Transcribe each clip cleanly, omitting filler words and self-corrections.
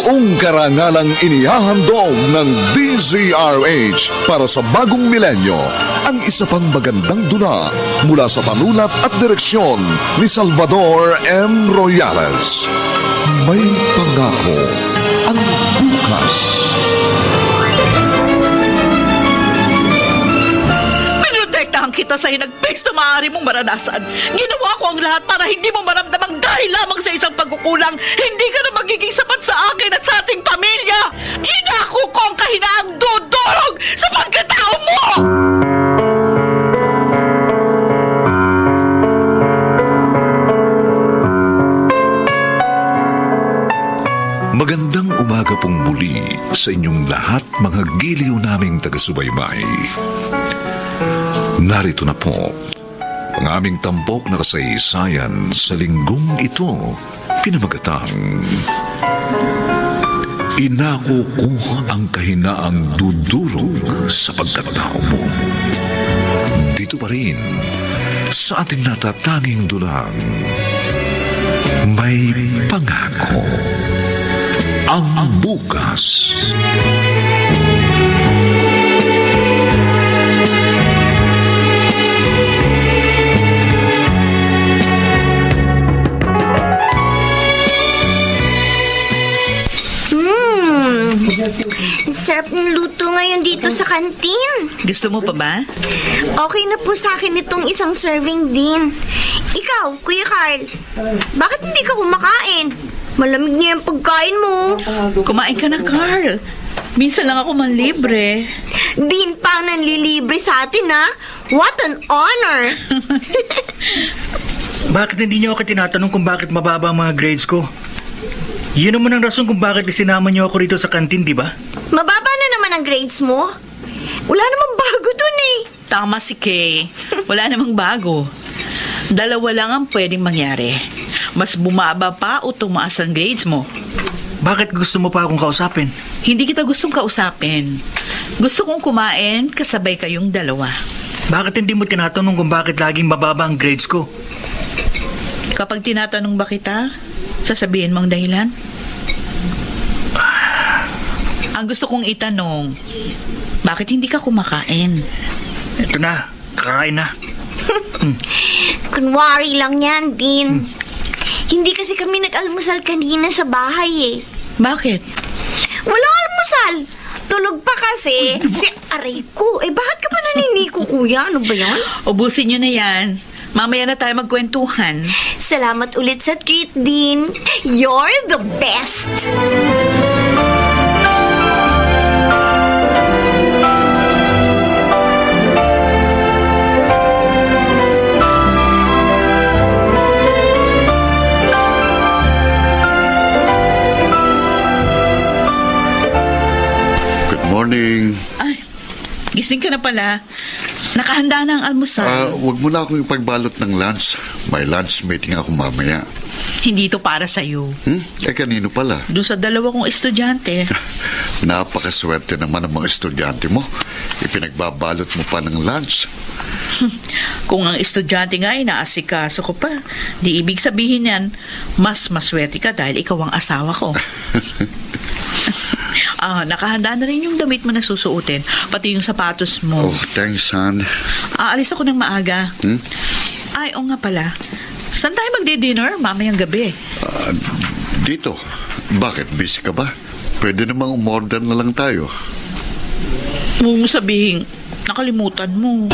Buong karangalang inihahandog ng DZRH para sa bagong milenyo ang isa pang magandang dula mula sa panulat at direksyon ni Salvador M. Royales. May pangako ang bukas. Pinotektahan kita sa hinagpis na maaari mong maranasan. Ginawa ko ang lahat para hindi mo maramdamang dahil lamang sa isang pagkukulang, hindi ka na magiging sapat sa akin at sa ating pamilya. Inako ko ang kahinaang dudurog sa pagkatao mo! Magandang umaga pong muli sa inyong lahat, mga giliw naming taga-subaybay. Narito na po ang aming tampok na kasaysayan sa linggong ito, pinamagatang Inako ko ang kahinaang dudurog sa pagkatao mo. Dito pa rin sa ating natatanging dulang May Pangako ang bukas. Sarap ng luto ngayon dito sa kantin. Gusto mo pa ba? Okay na po sa akin itong isang serving din. Ikaw, Kuya Carl, bakit hindi ka kumakain? Malamig niya yung pagkain mo. Kumain ka na, Carl. Minsan lang ako manlibre. Din pa ang nanlilibre sa atin, ha? What an honor! Bakit hindi niyo ako tinatanong kung bakit mababa ang mga grades ko? Yun naman ang rason kung bakit isinama niyo ako rito sa kantin, di ba? Mababa na naman ang grades mo. Wala namang bago dun eh. Tama si Kay. Wala namang bago. Dalawa lang ang pwedeng mangyari. Mas bumaba pa o tumaas ang grades mo. Bakit gusto mo pa akong kausapin? Hindi kita gustong kausapin. Gusto kong kumain kasabay kayong dalawa. Bakit hindi mo tinatanong kung bakit laging mababa ang grades ko? Kapag tinatanong ba kita, sasabihin mo ang dahilan? Ang gusto kong itanong, bakit hindi ka kumakain? Ito na, kakain na. Kunwari lang yan, Din. Hindi kasi kami nag-almusal kanina sa bahay eh. Bakit? Walang almusal. Tulog pa kasi. Si aray ko. Bakit ka pa naniniko, kuya? Ano ba yan? Ubusin nyo na yan. Mamaya na tayo magkwentuhan. Salamat ulit sa treat, Din. You're the best. Morning. Ay, gising ka na pala. Nakahanda na ang almusal. Wag mo na akong ipagbalot ng lunch. May lunch meeting ako mamaya. Hindi ito para sa'yo. Kanino pala? Doon sa dalawa kong estudyante. Napakaswerte naman ang mga estudyante mo. Ipinagbabalot mo pa ng lunch. Kung ang estudyante nga ay naasikaso ko pa, di ibig sabihin yan, mas maswerte ka dahil ikaw ang asawa ko. Nakahanda na rin yung damit mo na susuotin, pati yung sapatos mo. Oh, thanks, hon. Aalis ako ng maaga. Ay, o nga pala. Saan tayo magdi-dinner mamayang gabi? Dito. Bakit? Busy ka ba? Pwede namang umorder na lang tayo. Huwag mo sabihin, nakalimutan mo.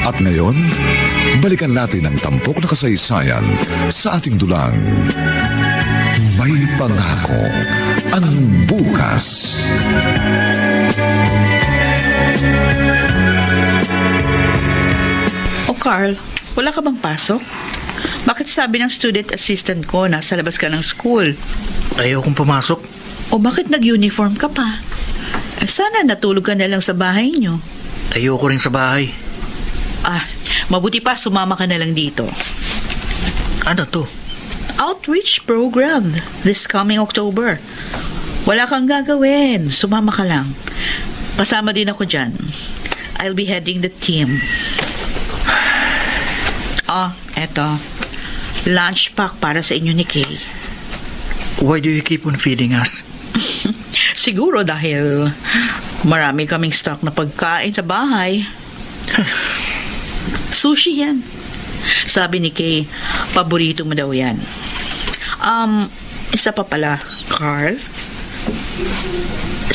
At ngayon, balikan natin ang tampok na kasaysayan sa ating dulang May Pangako ang bukas. O Carl, wala ka bang pasok? Bakit sabi ng student assistant ko nasa labas ka ng school? Ayaw kong pumasok. O bakit nag-uniform ka pa? Sana natulog ka na lang sa bahay niyo. Ayoko rin sa bahay. Mabuti pa sumama ka na lang dito. Ano to? outreach program this coming October. Wala kang gagawin. Sumama ka lang. Kasama din ako dyan. I'll be heading the team. Eto. Lunch pack para sa inyo ni Kay. Why do you keep on feeding us? Siguro dahil marami kaming stock na pagkain sa bahay. Sushi yan. Sabi ni Kay, paborito mo daw yan. Isa pa pala, Carl.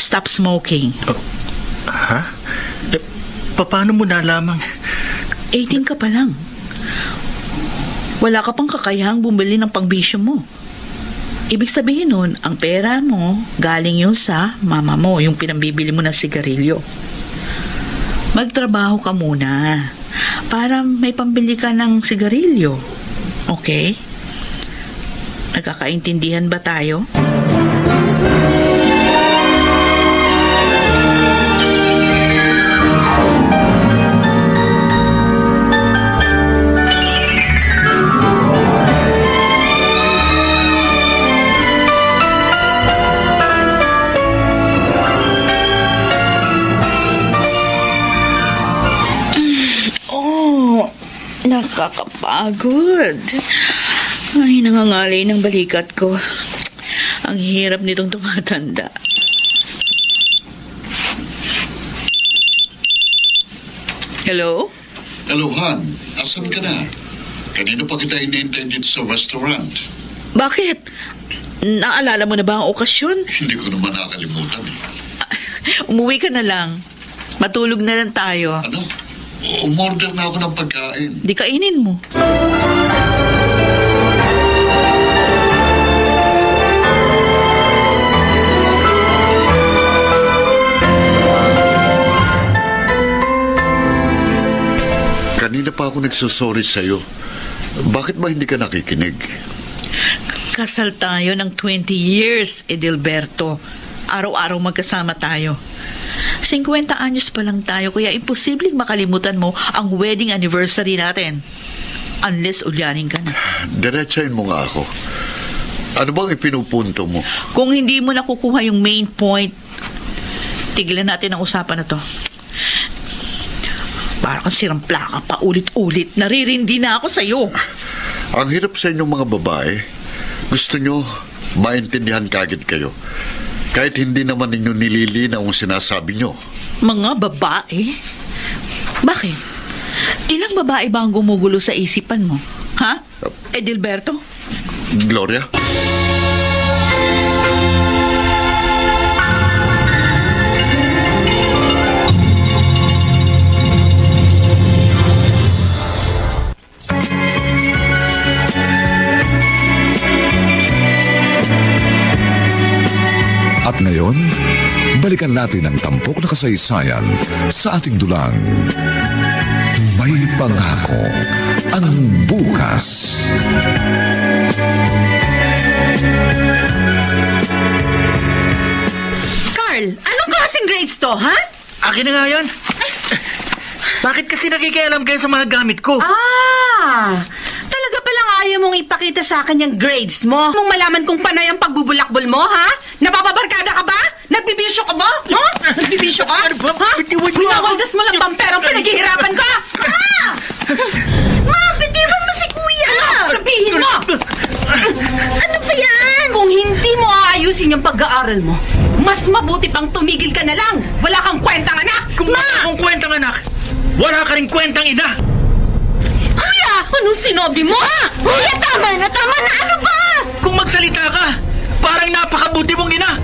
Stop smoking. Ha? Paano mo nalaman? 18 ka pa lang. Wala ka pang kakayahang bumili ng pangbisyo mo. Ibig sabihin nun, ang pera mo, galing yun sa mama mo, yung pinambibili mo ng sigarilyo. Magtrabaho ka muna para may pambili ka ng sigarilyo. Okay? Nagkakaintindihan ba tayo? Nakakapagod. Ay, nangangalay ng balikat ko. Ang hirap nitong tumatanda. Hello? Hello, Han. Asan ka na? Kanino pa kita hinihintay dito sa restaurant? Bakit? Naalala mo na ba ang okasyon? Hindi ko naman nakalimutan eh. Umuwi ka na lang. Matulog na lang tayo. Ano? Umorder na ako ng pagkain. Di kainin mo. Kanina pa ako nagsasorry sa'yo. Bakit ba hindi ka nakikinig? Kasal tayo ng 20 years, Edilberto. Araw-araw magkasama tayo. 50 anyos pa lang tayo, kaya imposibleng makalimutan mo ang wedding anniversary natin. Unless ulyanin ka na. Diretsahin mo nga ako. Ano bang ipinupunto mo? Kung hindi mo nakukuha yung main point, tigilan natin ang usapan na to. Parang kang sirang plaka pa ulit-ulit. Naririndi na ako sa'yo. Ang hirap sa inyong mga babae. Gusto nyo maintindihan kagad kayo. Kahit hindi naman ninyo nililinaw ang sinasabi nyo. Mga babae? Bakit? Ilang babae ba ang gumugulo sa isipan mo? Ha? Edilberto? Gloria? At ngayon, balikan natin ang tampok na kasaysayan sa ating dulang. May pangako ang bukas. Carl, anong klaseng grades to, ha? Akin na nga yan. Bakit kasi nakikialam kayo sa mga gamit ko? Talaga palang ayaw mong ipakita sa akin yung grades mo. Mong malaman kung panay ang pagbubulakbol mo, ha? Napapabarkada ka ba? Nagbibisyo ka ba? Ha? Nagbibisyo ka? Ano ba? Ha? Bitiwan mo ako. Winawaldas mo lang bang perang pinaghihirapan ka? Ha? Ma, bitiwan mo si Kuya! Ano? Sabihin mo! Ano ba yan? Kung hindi mo aayusin yung pag-aaral mo, mas mabuti pang tumigil ka na lang. Wala kang kwentang anak! Kung wala kang kwentang anak, wala ka rin kwentang ina. Kuya! Anong sinabi mo, ha? Kuya, tama na! Ano ba? Kung magsalita ka, parang napakabuti mong ina.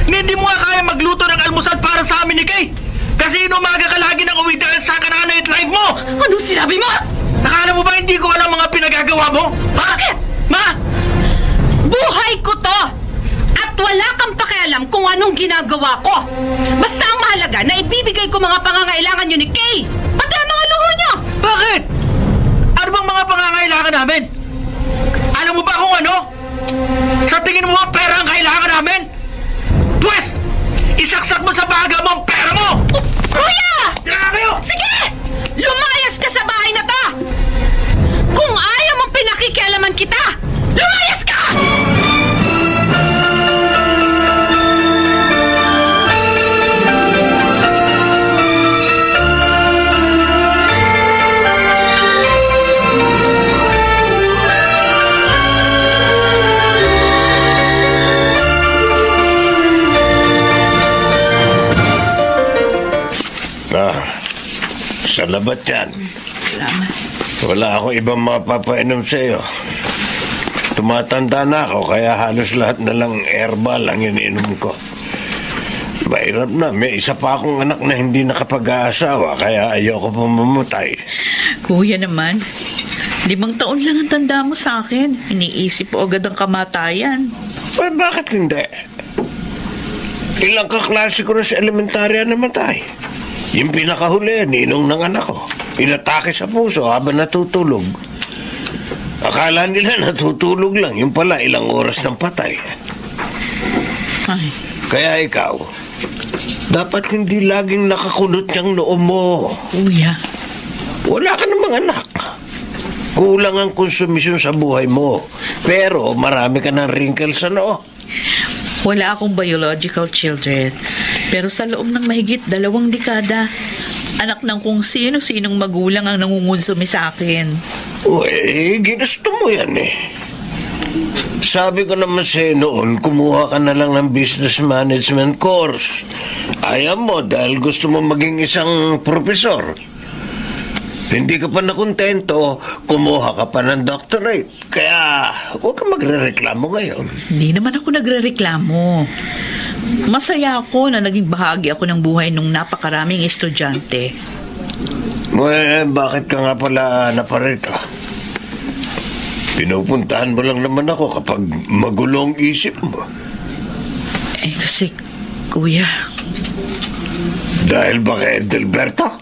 Hindi mo nga kaya magluto ng almusal para sa amin ni Kay. Kasi inumaga ka lagi ng uwi dahil sa kanana at life mo. Anong sinabi mo? Nakala mo ba hindi ko alam mga pinagagawa mo? Bakit? Ma! Buhay ko to! At wala kang pakialam kung anong ginagawa ko. Basta ang mahalaga na ibibigay ko mga pangangailangan nyo ni Kay. Pati ang mga luho nyo! Bakit? Ano bang mga pangangailangan namin? Alam mo ba kung ano? Sa tingin mo ang pera ang kailangan namin? Pwes! Isaksak mo sa baga mo ang pera mo! Kuya! Tira kayo! Sige! Lumayas ka sa bahay na to! Kung ayaw mong pinakikialaman kita, lumayas labat yan. Salamat. Wala akong ibang mapapainom sa iyo. Tumatanda na ako, kaya halos lahat na lang herbal ang iniinom ko. Mahirap na, may isa pa akong anak na hindi nakapag-aasawa, kaya ayoko pa mamatay. Kuya naman, 5 taon lang ang tanda mo sa akin. Iniisip mo agad ang kamatayan. Eh, bakit hindi? Ilang kaklase ko na sa elementarya namatay. Yung pinakahuli, ninong ng anak ko. Inatake sa puso habang natutulog. Akala nila natutulog lang, yung pala ilang oras ng patay. Ay, Kaya ikaw, dapat hindi laging nakakunot yung noo mo. kuya. Wala ka namang anak. Kulang ang konsumisyon sa buhay mo. Pero marami ka ng wrinkles sa noo. Wala akong biological children. Pero sa loob ng mahigit 2 dekada, anak ng kung sino-sinong magulang ang nangungonsumi sa akin. Uy, ginusto mo yan eh. Sabi ko naman sa'yo noon, kumuha ka na lang ng business management course. Ayaw mo dahil gusto mo maging isang profesor. Hindi ka pa nakontento, kumuha ka pa ng doctorate. Kaya huwag ka magre-reklamo ngayon. Hindi naman ako nagre-reklamo. Masaya ako na naging bahagi ako ng buhay ng napakaraming estudyante. Bakit ka nga pala naparito? Pinupuntahan mo lang naman ako kapag magulong isip mo. Kasi, kuya, Dahil ba kay Edelberto?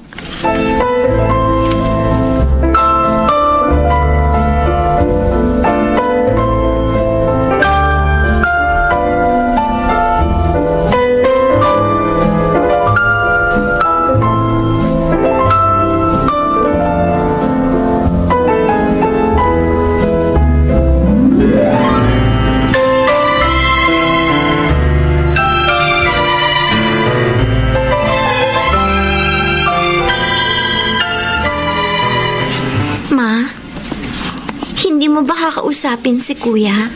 Kakausapin si kuya?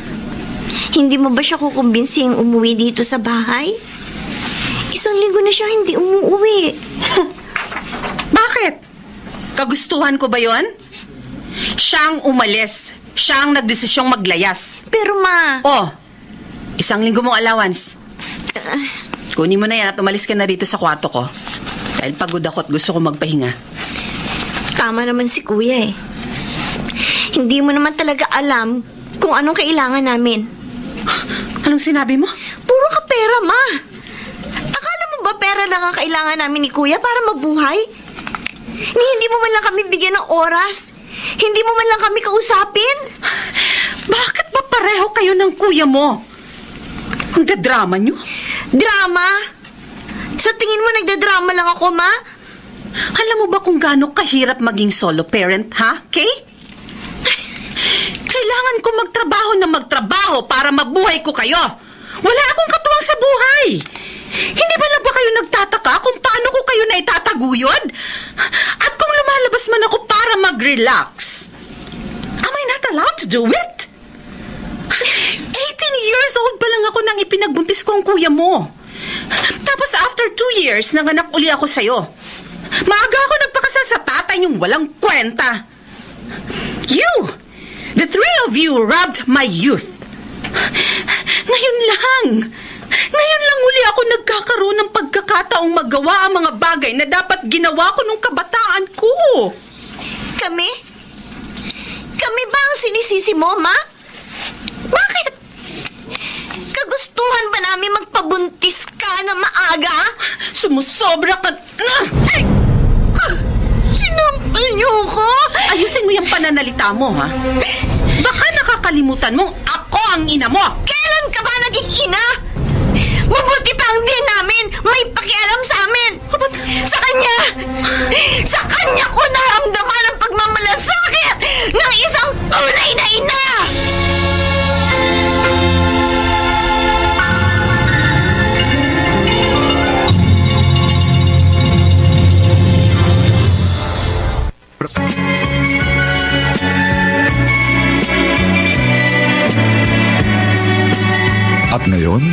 Hindi mo ba siya kukumbinsing umuwi dito sa bahay? 1 linggo na siya hindi umuwi. Bakit? Kagustuhan ko ba yon? Siyang umalis. Siyang nagdesisyong maglayas. Pero ma... Oh, 1 linggo mong allowance. Kunin mo na yan at umalis ka na rito sa kwarto ko. Dahil pagod ako at gusto ko magpahinga. Tama naman si kuya eh. Hindi mo naman talaga alam kung anong kailangan namin. Anong sinabi mo? Puro ka pera, ma. Akala mo ba pera lang ang kailangan namin ni kuya para mabuhay? Hindi mo man lang kami bigyan ng oras. Hindi mo man lang kami kausapin. Bakit ba pareho kayo ng kuya mo? Ang dadrama nyo? Drama? Sa tingin mo nagdadrama lang ako, ma? Alam mo ba kung gaano kahirap maging solo parent, ha, Kay? Kailangan ko magtrabaho para mabuhay ko kayo. Wala akong katuwang sa buhay. Hindi ba lang ba kayo nagtataka kung paano ko kayo na itataguyod? At kung lumalabas man ako para mag-relax, am I not allowed to do it? 18 years old pa lang ako nang ipinagbuntis ko ang kuya mo. Tapos after 2 years, nanganak uli ako sa'yo. Maaga ako nagpakasal sa tatay niyong walang kwenta. The 3 of you robbed my youth. Ngayon lang uli ako nagkakaroon ng pagkakataong magawa ang mga bagay na dapat ginawa ko nung kabataan ko. Kami? Kami ba ang sinisisi mo, ma? Bakit? Kagustuhan ba namin magpabuntis ka na maaga? Sumusobra ka na! Ay! Sinampal niyo ko? Ayusin mo yung pananalita mo, ha? Baka nakakalimutan mong ako ang ina mo! Kailan ka ba naging ina? Mabuti pa ang din namin may pakialam sa amin! Sa kanya ko naramdaman ang pagmamalasakit ng isang tunay na ina! At ngayon,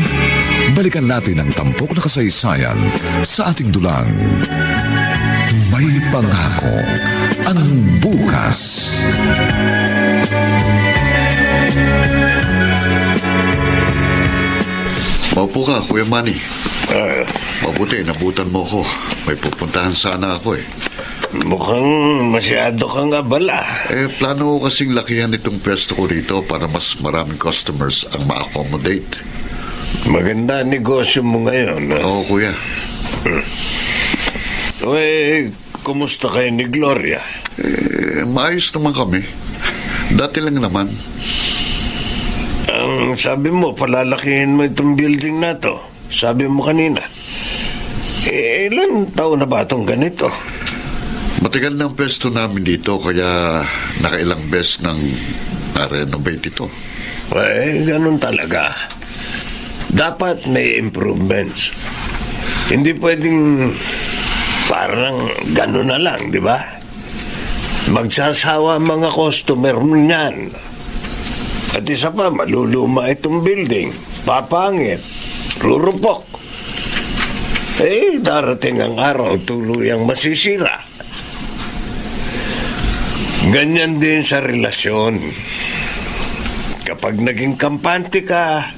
balikan natin ang tampok na kasaysayan sa ating dulang. May pangako ang bukas. Maupo ka, Kuya Manny. Mabuti, nabutan mo ko. May pupuntahan sana ako eh. Mukhang masyado kang abala. Plano ko kasing lakihan itong pwesto ko rito para mas maraming customers ang ma-accommodate. Maganda ang negosyo mo ngayon. Oo, Kuya. Kumusta kayo ni Gloria? Maayos naman kami. Dati lang naman. Ang sabi mo, palalakihin mo itong building na to. Sabi mo kanina. Ilan taon na ba itong ganito? Matagal na ang pwesto namin dito, kaya nakailang beses nang na-renovate ito. Ganun talaga. Dapat may improvements. Hindi pwedeng parang ganun na lang, di ba? Magsasawa ang mga customer niyan. At isa pa, maluluma itong building. Papangit. Rurupok. Darating ang araw, tuluyang masisira. Ganyan din sa relasyon. Kapag naging kampante ka,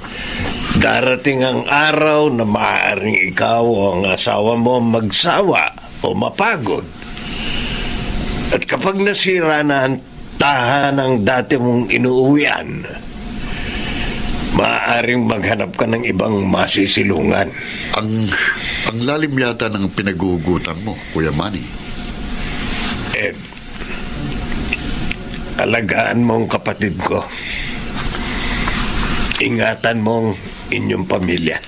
darating ang araw na maaaring ikaw o ang asawa mo magsawa o mapagod. At kapag nasira na ang tahanang dati mong inuuwian, maaaring maghanap ka ng ibang masisilungan. Ang lalim yata ng pinagugutan mo, Kuya Manny. Ed, alagaan mo ang kapatid ko. Ingatan mo inyong pamilya.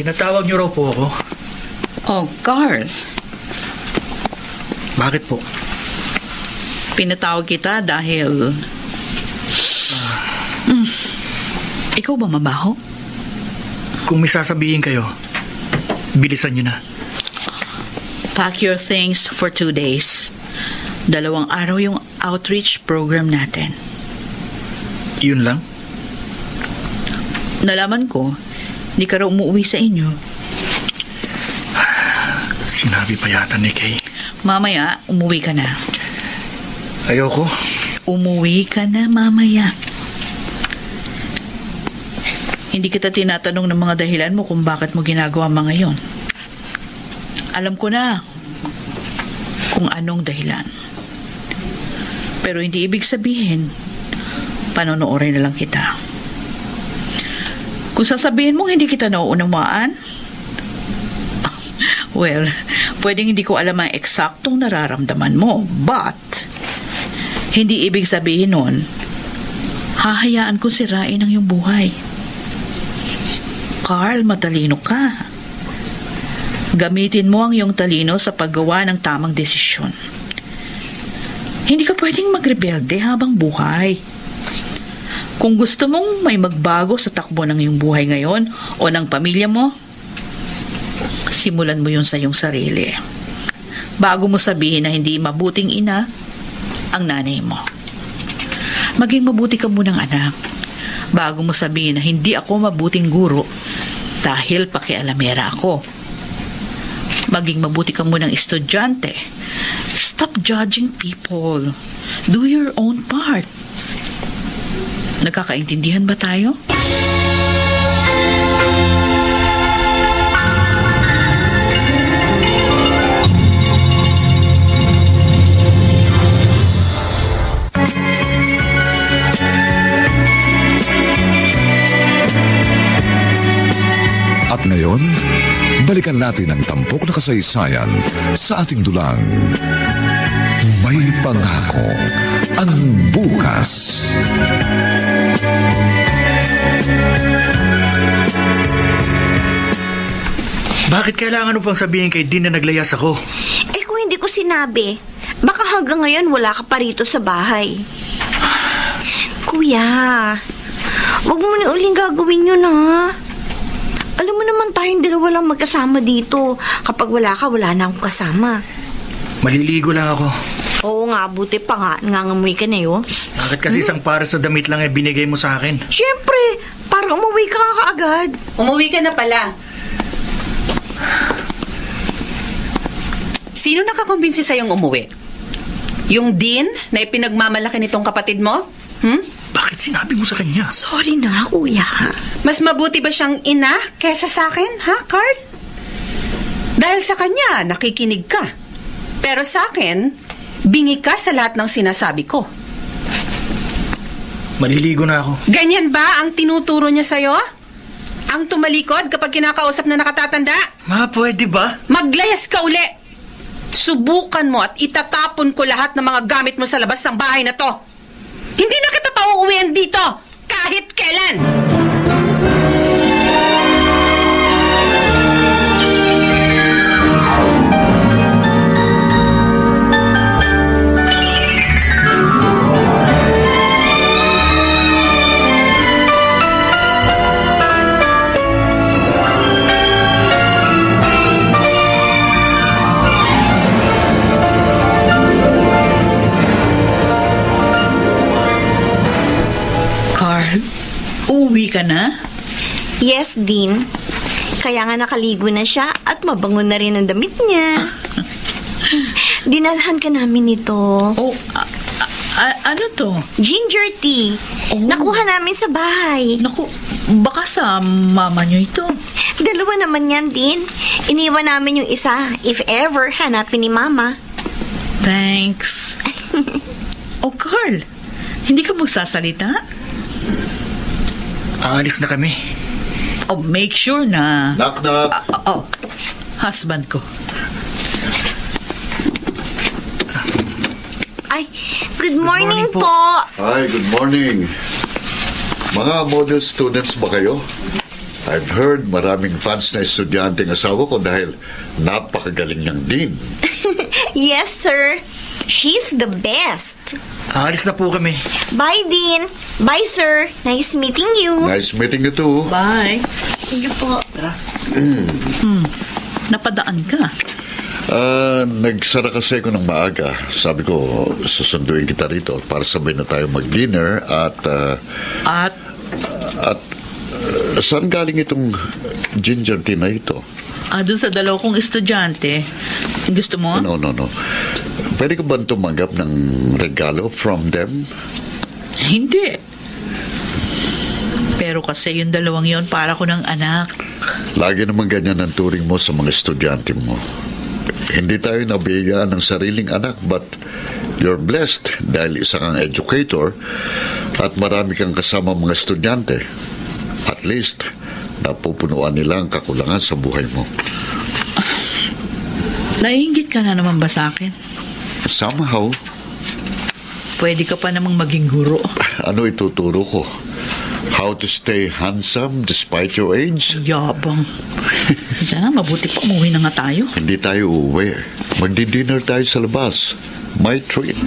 Pinatawag niyo raw po ako. Oh, Carl. Bakit po? Pinatawag kita dahil... Ikaw ba mabaho? Kung may sasabihin kayo, bilisan niyo na. Pack your things for 2 days. 2 araw yung outreach program natin. Yun lang? Nalaman ko, hindi ka raw umuwi sa inyo. Sinabi pa yata ni Kay. Mamaya, umuwi ka na. Ayoko. Umuwi ka na mamaya. Hindi kita tinatanong ng mga dahilan mo kung bakit mo ginagawa mga yon. Alam ko na kung anong dahilan. Pero hindi ibig sabihin, panonoorin na lang kita. Kung sasabihin mong hindi kita nauunawaan, well, pwedeng hindi ko alam ang eksaktong nararamdaman mo, but hindi ibig sabihin nun, hahayaan ko sirain ang iyong buhay. Carl, matalino ka. Gamitin mo ang iyong talino sa paggawa ng tamang desisyon. Hindi ka pwedeng magrebelde habang buhay. Kung gusto mong may magbago sa takbo ng iyong buhay ngayon o ng pamilya mo, simulan mo yun sa iyong sarili. Bago mo sabihin na hindi mabuting ina ang nanay mo. Maging mabuti ka munang anak. Bago mo sabihin na hindi ako mabuting guro dahil pakialamera ako. Maging mabuti ka munang estudyante. Stop judging people. Do your own part. Nagkakaintindihan ba tayo? At ngayon, balikan natin ang tampok na kasaysayan sa ating dulang. May pangako ang bukas. Bakit kailangan mo pang sabihin kay Dean na naglayas ako? Eh kung hindi ko sinabi, baka hanggang ngayon wala ka pa rito sa bahay. Kuya, wag mo na uling gagawin yun, ha? Alam mo naman tayong dalawa lang magkasama dito. Kapag wala ka, wala na akong kasama. Maliligo lang ako. Oo nga, buti pa nga. Nangangamoy ka na yun. Bakit kasi isang para sa damit lang ay binigay mo sa akin? Siyempre, para umuwi ka nga kaagad. Umuwi ka na pala. Sino nakakumbinsi sa'yong umuwi? Yung Dean na ipinagmamalaki nitong kapatid mo? Bakit sinabi mo sa kanya? Sorry na, kuya. Mas mabuti ba siyang ina kesa sa akin, ha, Carl? Dahil sa kanya, nakikinig ka. Pero sa akin, bingi ka sa lahat ng sinasabi ko. Maliligo na ako. Ganyan ba ang tinuturo niya sa'yo? Ang tumalikod kapag kinakausap na nakatatanda? Ma, pwede ba? Maglayas ka uli! Subukan mo at itatapon ko lahat ng mga gamit mo sa labas ng bahay na to. Hindi na kita pauuwian dito, kahit kailan! Uuwi ka na? Yes, Dean. Kaya nga nakaligo na siya at mabango na rin ang damit niya. Dinalhan ka namin nito. Oh, ano to? Ginger tea. Oh. Nakuha namin sa bahay. Naku, baka sa mama niyo ito. Dalawa naman yan, Dean. Iniwan namin yung isa, if ever hanapin ni Mama. Thanks. Oh, Carl, hindi ka magsasalita? Aalis na kami. Oh, make sure na... Knock, knock. Husband ko. Ay, good morning, morning po. po. Hi, good morning. Mga model students ba kayo? I've heard maraming fans na estudyante ng asawa ko dahil napakagaling niyang Dean. Yes, sir. She's the best. Aalis na po kami. Bye, Dean. Bye, sir. Nice meeting you. Nice meeting you too. Bye. Thank you po. Napadaan ka. Nagsara kasi ako ng maaga. Sabi ko, susunduin kita rito para sabay na tayo mag-dinner at saan galing itong ginger tea na ito? Doon sa dalaw kong estudyante. Gusto mo? No. Pwede ko ba tumanggap ng regalo from them? Hindi. Pero kasi yung dalawang yon para ko ng anak. Lagi naman ganyan ang turing mo sa mga estudyante mo. Hindi tayo nabiyayaan ng sariling anak, but you're blessed dahil isa kang educator at marami kang kasama mga estudyante. At least, napupunuan nila ang kakulangan sa buhay mo. Naiinggit ka na naman ba sa akin? Somehow. Pwede ka pa namang maging guro. Ano ituturo ko? How to stay handsome despite your age? Yabang. Sana mabuti pa umuwi na nga tayo. Hindi tayo uuwi. Magdi-dinner tayo sa labas. My treat.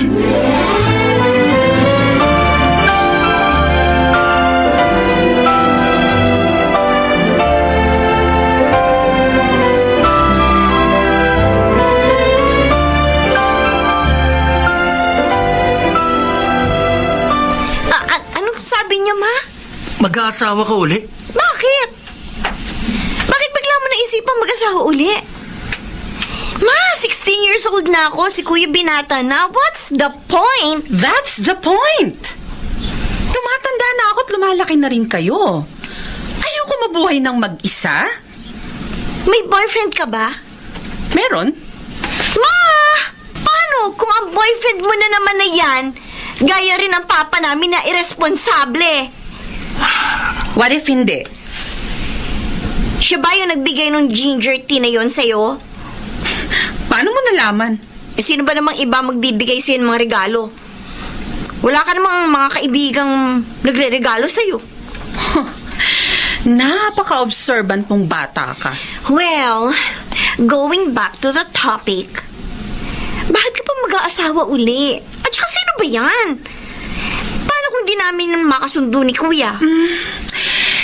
Mag-aasawa ka uli? Bakit? Bakit bigla mo naisipang mag-asawa uli? Ma, 16 years old na ako. Si Kuya binata na. What's the point? That's the point! Tumatanda na ako at lumalaki na rin kayo. Ayoko mabuhay ng mag-isa. May boyfriend ka ba? Meron? Ma! Paano kung ang boyfriend mo na naman na yan, gaya rin ang papa namin na irresponsable? What if hindi? Siya ba yung nagbigay ng ginger tea na yon sa'yo? Paano mo nalaman? Sino ba namang iba magbibigay sa'yo ng mga regalo? Wala ka namang mga kaibigang nagre-regalo sa'yo. Napaka-observant mong bata ka. Well, going back to the topic, bakit ka pa mag-aasawa uli? At saka sino ba yan? Paano kung di namin makasundo ni Kuya?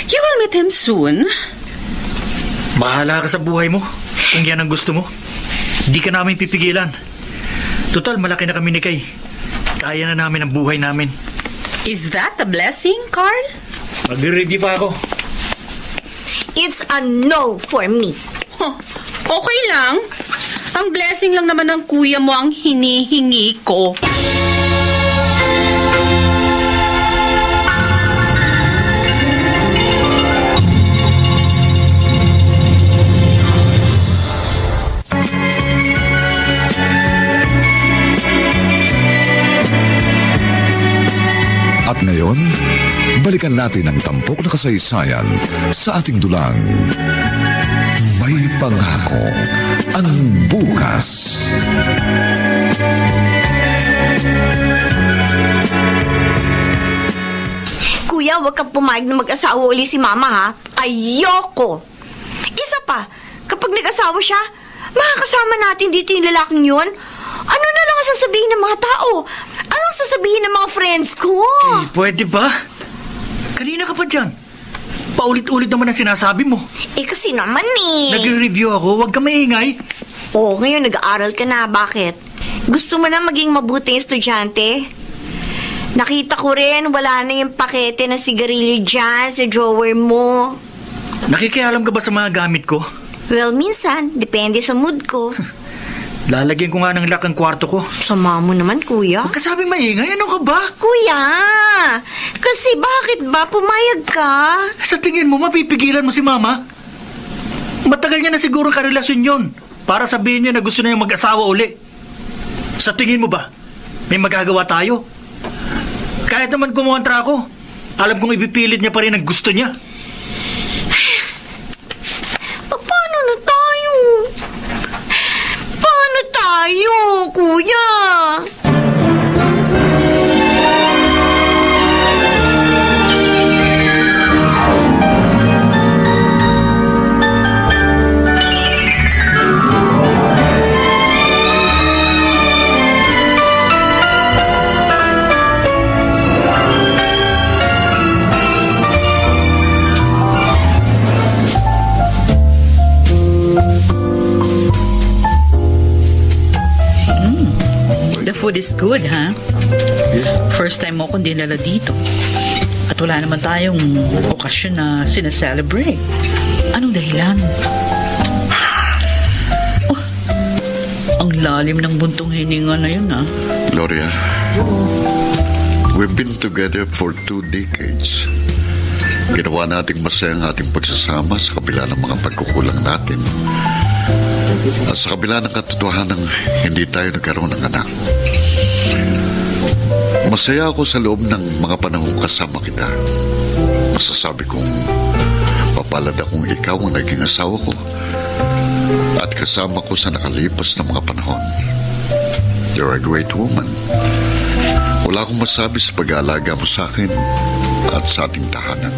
You will meet him soon. Bahala ka sa buhay mo. Kung yan ang gusto mo, di ka namin pipigilan. Total, malaki na kami ni Kay. Kaya na namin ang buhay namin. Is that a blessing, Carl? Mag-ready pa ako. It's a no for me. Huh, okay lang. Ang blessing lang naman ng kuya mo ang hinihingi ko. At ngayon, balikan natin ang tampok na kasaysayan sa ating dulang. May pangako ang bukas. Kuya, huwag kang pumayag na mag-asawa uli si Mama, ha? Ayoko! Isa pa, kapag nag-asawa siya, makakasama natin dito yung lalaking yun. Ano na lang ang sasabihin ng mga tao? Ano ang sasabihin ng mga friends ko? Pwede ba? Kanina ka pa dyan. Paulit-ulit naman ang sinasabi mo. Kasi naman eh. Nagre-review ako, huwag ka maingay. Ngayon nag-aaral ka na. Bakit? Gusto mo na maging mabuting estudyante? Nakita ko rin, wala na yung pakete ng sigarilyo dyan sa drawer mo. Nakikialam ka ba sa mga gamit ko? Well, minsan. Depende sa mood ko. Lalagyan ko nga ng lock ang kwarto ko. Sama mo naman, Kuya. Huwag ka sabing maingay, ano ka ba? Kuya! Kasi bakit ba pumayag ka? Sa tingin mo, mapipigilan mo si Mama? Matagal niya na siguro karelasyon yon para sabihin niya na gusto na yung mag-asawa uli. Sa tingin mo ba, may magagawa tayo? Kahit naman kumontra ako, alam kong ipipilit niya pa rin ang gusto niya. Paano na tayo? Paano tayo, Kuya? The food is good, ha? First time mo akong dinala dito. At wala naman tayong okasyon na sinaselebrate. Anong dahilan? Oh, ang lalim ng buntong hininga na yun, ha? Gloria, we've been together for 2 decades. Ginawa nating masaya ang ating pagsasama sa kabila ng mga pagkukulang natin. At sa kabila ng katotohanan hindi tayo nagkaroon ng anak. Masaya ako sa loob ng mga panahong kasama kita. Masasabi kong papalad akong ikaw ang naging asawa ko at kasama ko sa nakalipas na mga panahon. You're a great woman. Wala akong masabi sa pag-aalaga mo sa akin at sa ating tahanan.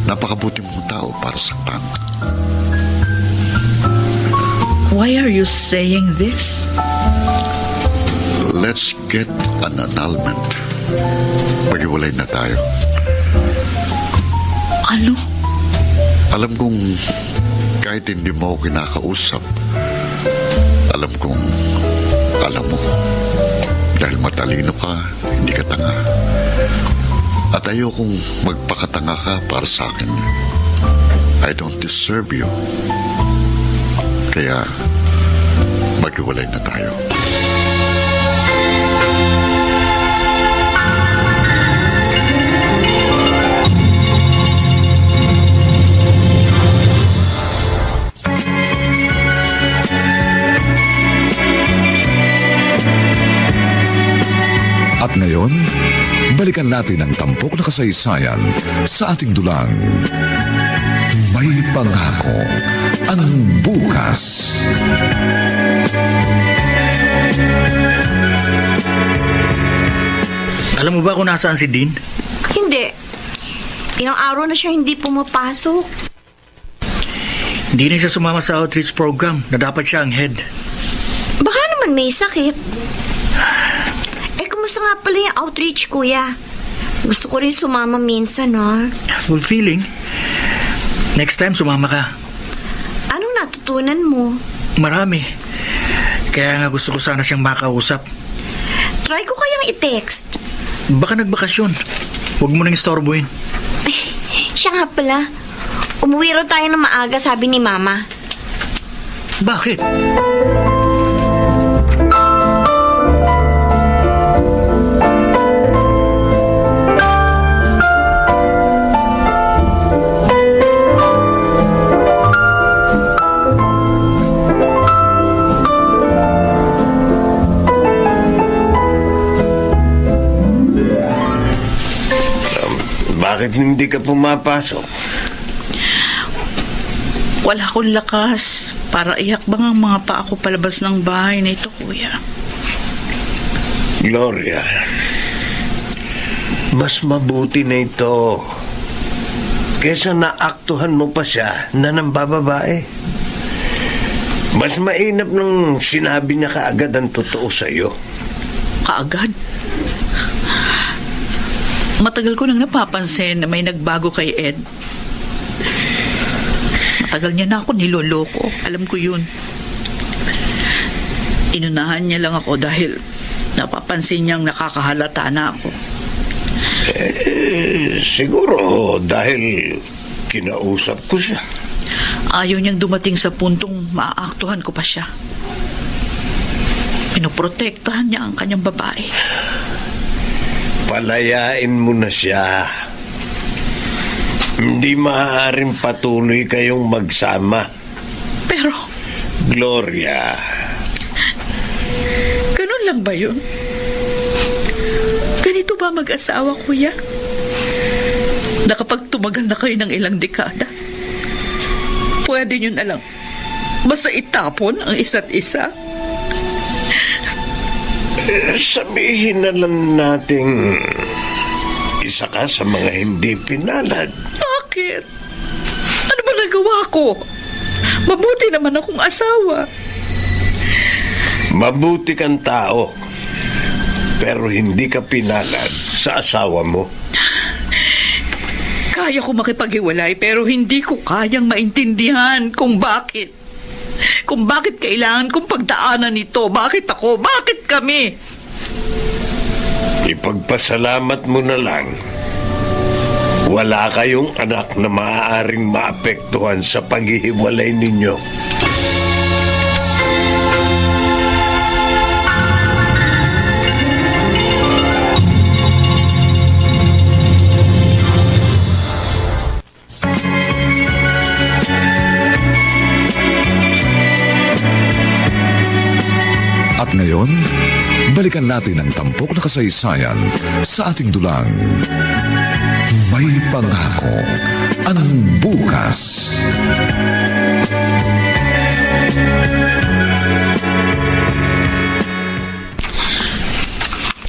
Napakabuti mong tao para saktan. Why are you saying this? Let's get an annulment. Maghiwalay na tayo. Ano? Alam kong kahit hindi mo ako kinakausap, alam kong alam mo. Dahil matalino ka, hindi ka tanga. At ayokong magpakatanga ka para sa akin. I don't deserve you. Kaya maghiwalay na tayo. At ngayon, balikan natin ang tampok na kasaysayan sa ating dulang. May pangako ang bukas. Alam mo ba kung nasaan si Dean? Hindi. Ilang araw na siya hindi pumapasok. Hindi na siya sumama sa outreach program na dapat siya ang head. Baka naman may sakit. Kumusta nga pala yung outreach, kuya? Gusto ko rin sumama minsan, ha? Fulfilling. Next time, sumama ka. Anong natutunan mo? Marami. Kaya nga gusto ko sana siyang makausap. Try ko kayang i-text. Baka nagbakasyon. Huwag mo nang istorbohin. Siya nga pala. Umuwi raw tayo ng maaga, sabi ni Mama. Bakit? Bakit hindi ka pumapasok? Wala akong lakas para ihakbang ang mga paa ko palabas ng bahay na ito, kuya. Gloria, mas mabuti na ito kesa naaktuhan mo pa siya na ng bababae. Mas mainam nung sinabi niya kaagad ang totoo sa'yo. Kaagad? Matagal ko nang napapansin na may nagbago kay Ed. Matagal niya na ako niloloko. Alam ko yun. Inunahan niya lang ako dahil napapansin niyang nakakahalata na ako. Siguro dahil kinausap ko siya. Ayaw niyang dumating sa puntong maaaktuhan ko pa siya. Pinoprotektahan niya ang kanyang babae. Palayain mo na siya. Hindi maaaring patuloy kayong magsama. Pero... Gloria. Ganun lang ba yun? Ganito ba mag-asawa, kuya? Na kapag tumagal na kayo ng ilang dekada, pwede nyo na lang basta itapon ang isa't isa? Sabihin na lang nating isa ka sa mga hindi pinalad. Bakit? Ano ba nagawa ko? Mabuti naman akong asawa. Mabuti kang tao, pero hindi ka pinalad sa asawa mo. Kaya ko makipaghiwalay pero hindi ko kayang maintindihan kung bakit. Kung bakit kailangan kong pagdaanan ito. Bakit ako? Bakit kami? Ipagpasalamat mo na lang. Wala kayong anak na maaaring maapektuhan sa paghihiwalay ninyo. At ngayon, balikan natin ang tampok na kasaysayan sa ating dulang. May pangako ang bukas.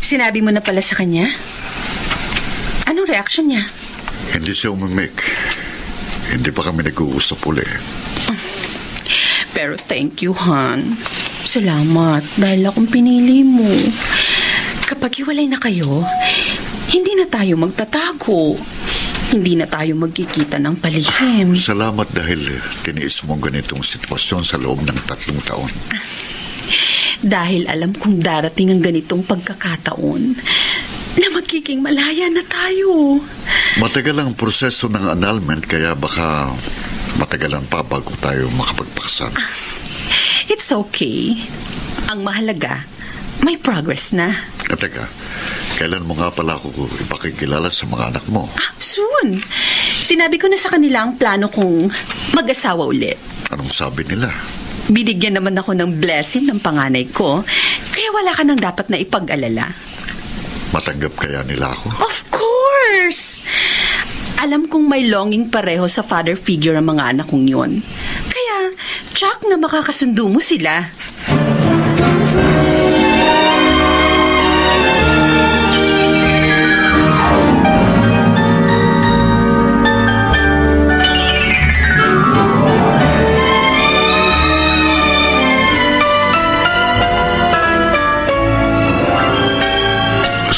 Sinabi mo na pala sa kanya? Anong reaction niya? Hindi siya umimik. Hindi pa kami nag-uusap uli. Pero thank you, hon. Salamat dahil akong pinili mo. Kapag hiwalay na kayo, hindi na tayo magtatago. Hindi na tayo magkikita ng palihim. Salamat dahil tiniis mo ang ganitong sitwasyon sa loob ng 3 taon. Dahil alam kong darating ang ganitong pagkakataon na magiging malaya na tayo. Matagal ang proseso ng annulment kaya baka matagalan pa bago tayo makapagpaksan. It's okay. Ang mahalaga, may progress na. Teka, kailan mo nga pala ako ipakikilala sa mga anak mo? Soon. Sinabi ko na sa kanila ang plano kong mag-asawa ulit. Anong sabi nila? Binigyan naman ako ng blessing ng panganay ko, kaya wala ka nang dapat na ipag-alala. Matanggap kaya nila ako? Of course! Alam kong may longing pareho sa father figure ang mga anak kong yun. Kaya, tsak na makakasundo mo sila.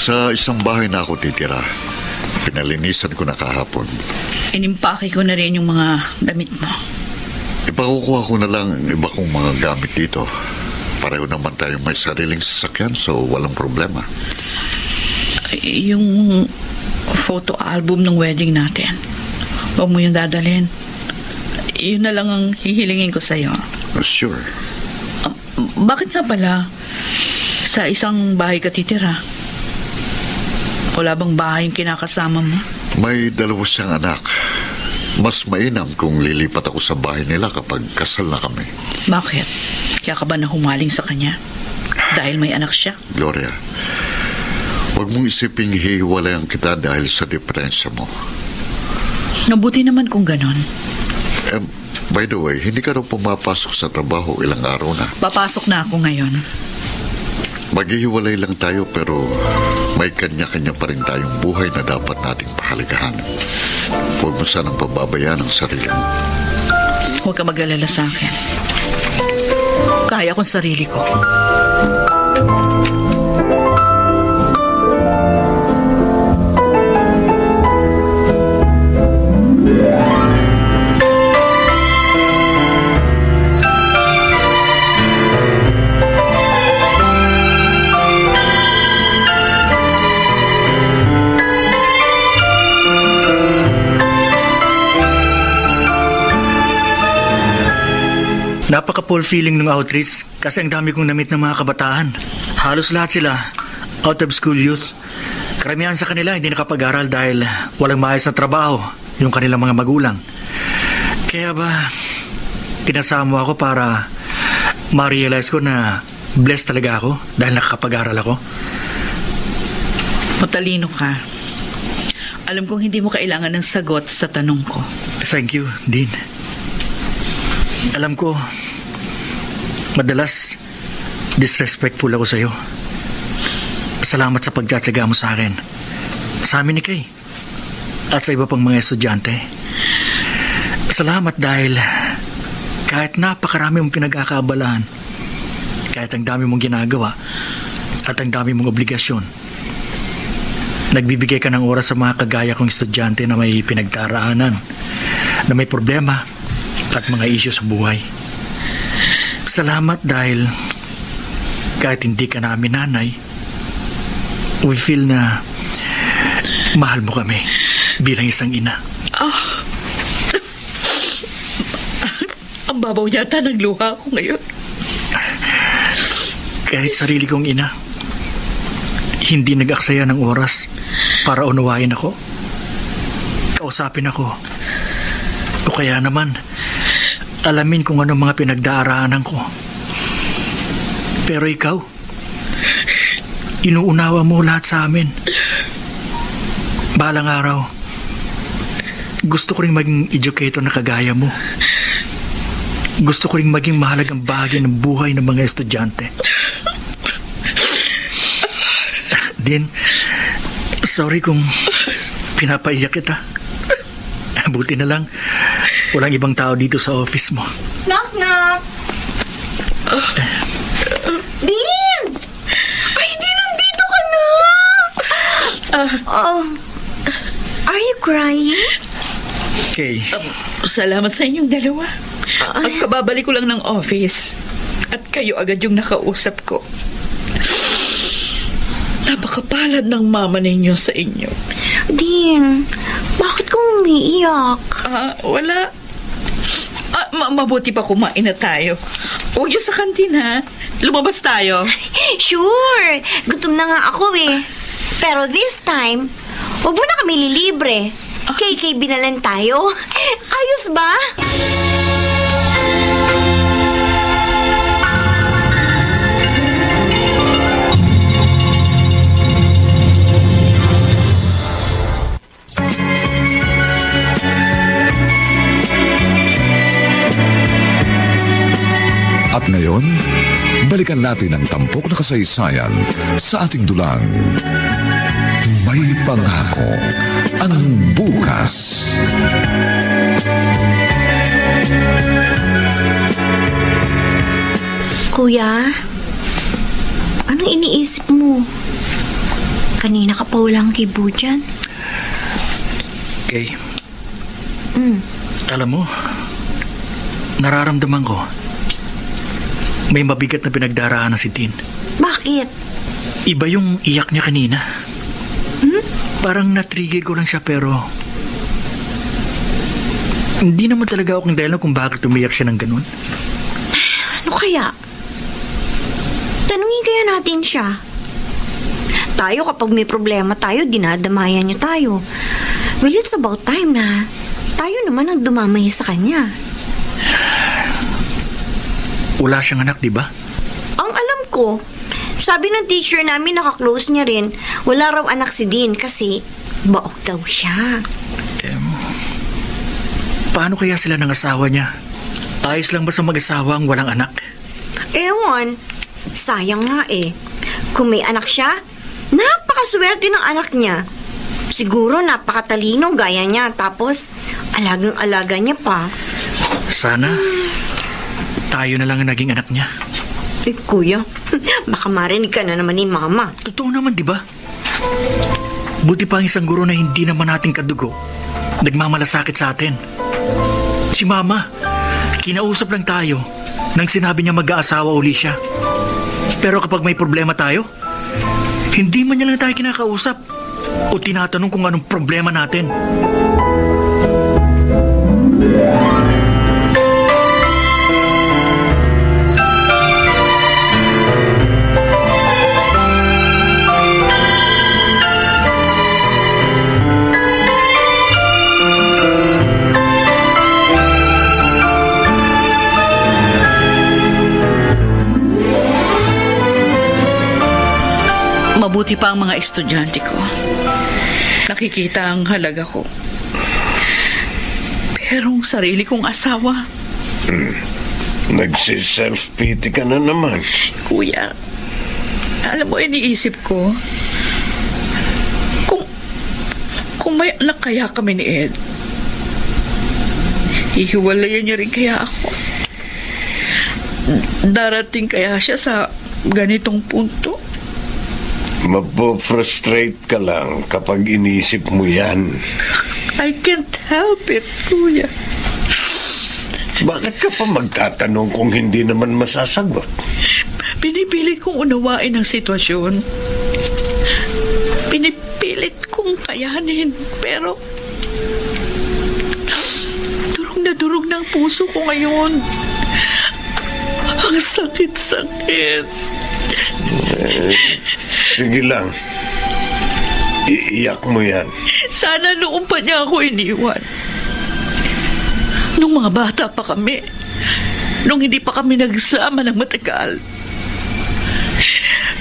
Sa isang bahay na ako titira. Pinalinisan ko na kahapon. Inimpake ko na rin yung mga damit mo. Ipakukuha ko na lang ang iba kong mga gamit dito. Pareho naman tayo may sariling sasakyan, so walang problema. Yung photo album ng wedding natin, huwag mo yung dadalhin. Yun na lang ang hihilingin ko sa'yo. Sure. Bakit nga pala sa isang bahay ka titira? Wala bang bahay yung kinakasama mo? May 2 siyang anak. Mas mainam kung lilipat ako sa bahay nila kapag kasal na kami. Bakit? Kaya ka ba na humaling sa kanya? Dahil may anak siya? Gloria, huwag mong isiping hihiwalayan kita dahil sa diferensya mo. Mabuti naman kung ganon. By the way, hindi ka raw pumapasok sa trabaho ilang araw na. Papasok na ako ngayon. Maghihiwalay lang tayo pero may kanya-kanya pa rin tayong buhay na dapat nating pahalagahan. Huwag mo sanang pababayaan ang sarili mo. Huwag ka mag-alala sa akin. Kaya kong sarili ko. Napaka-fulfilling ng outreach kasi ang dami kong namit ng mga kabataan. Halos lahat sila out-of-school youth. Karamihan sa kanila hindi nakapag-aral dahil walang maayos na trabaho yung kanilang mga magulang. Kaya ba, pinasama ako para ma-realize ko na blessed talaga ako dahil nakakapag-aral ako. Matalino ka. Alam kong hindi mo kailangan ng sagot sa tanong ko. Thank you, Dean. Alam ko, madalas disrespectful ako sa'yo. Salamat sa pagtsatsaga mo sa akin. Sa amin ni Kay. At sa iba pang mga estudyante. Salamat dahil kahit napakarami mong pinagkakaabalahan, kahit ang dami mong ginagawa at ang dami mong obligasyon, nagbibigay ka ng oras sa mga kagaya kong estudyante na may pinagdaraanan, na may problema at mga isyu sa buhay. Salamat dahil kahit hindi ka namin nanay, we feel na mahal mo kami bilang isang ina. Ang babaw yata ng luha ko ngayon. Kahit sarili kong ina, hindi nag-aksaya ng oras para unawain ako, kausapin ako, o kaya naman alamin kung ano mga pinagdaraanan ko. Pero ikaw, inuunawa mo lahat sa amin. Balang araw, gusto ko rin maging educator na kagaya mo. Gusto ko rin maging mahalagang bahagi ng buhay ng mga estudyante. Din, sorry kung pinapaiyak kita. Buti na lang, walang ibang tao dito sa office mo. Knock, knock. Dean! Ay, Dean, nandito ka na! Are you crying? Okay. Salamat sa inyong dalawa. At kababalik ko lang ng office. At kayo agad yung nakausap ko. Napakapalad ng mama ninyo sa inyo. Dean, bakit ka umiiyak? Wala. Mabuti pa kumain na tayo. Huwag yung sa kantin, ha? Lumabas tayo. Sure, gutom na nga ako eh. Pero this time, huwag mo na kami lilibre. KKB na lang tayo. Ayos ba? At ngayon, balikan natin ang tampok na kasaysayan sa ating dulang. May pangako ang bukas. Kuya, anong iniisip mo? Kanina ka pa walang kibo dyan. Kay, alam mo, nararamdaman ko, may mabigat na pinagdaraanan si Tin. Bakit? Iba yung iyak niya kanina. Parang natrigger ko lang siya pero hindi naman talaga ako dahilan kung bakit umiyak siya ng ganun. Ano kaya? Tanungin kaya natin siya. Tayo kapag may problema tayo, dinadamayan niya tayo. Well, it's about time na tayo naman ang dumamay sa kanya. Wala siyang anak, di ba? Ang alam ko, sabi ng teacher namin nakaklose niya rin, wala raw anak si Dean kasi baok daw siya. Paano kaya sila ng asawa niya? Ayos lang ba sa mag-asawa ang walang anak? Ewan, sayang nga eh. Kung may anak siya, napakaswerte ng anak niya. Siguro napakatalino gaya niya, tapos alagang-alaga niya pa. Sana tayo na lang ang naging anak niya. Eh, kuya, baka marinig ka na naman ni mama. Totoo naman, di ba? Buti pa ang isang guro na hindi naman nating kadugo nagmamalasakit sa atin. Si mama, kinausap lang tayo nang sinabi niya mag-aasawa uli siya. Pero kapag may problema tayo, hindi man niya lang tayo kinakausap o tinatanong kung anong problema natin. Mabuti pa ang mga estudyante ko. Nakikita ang halaga ko. Pero ang sarili kong asawa... Nagsi-self-pity ka na naman. Kuya, alam mo, iniisip ko, kung may anak kaya kami ni Ed, hihiwalayan niya rin kaya ako. Darating kaya siya sa ganitong punto? Mapo-frustrate ka lang kapag iniisip mo yan. I can't help it, Kuya. Bakit ka pa magtatanong kung hindi naman masasagot? Pinipilit kong unawain ang sitwasyon. Pinipilit kong kayanin, pero durog na ang puso ko ngayon. Ang sakit-sakit. Sige lang. Iiyak mo yan. Sana noon pa niya ako iniwan. Nung mga bata pa kami. Nung hindi pa kami nagsama ng matagal.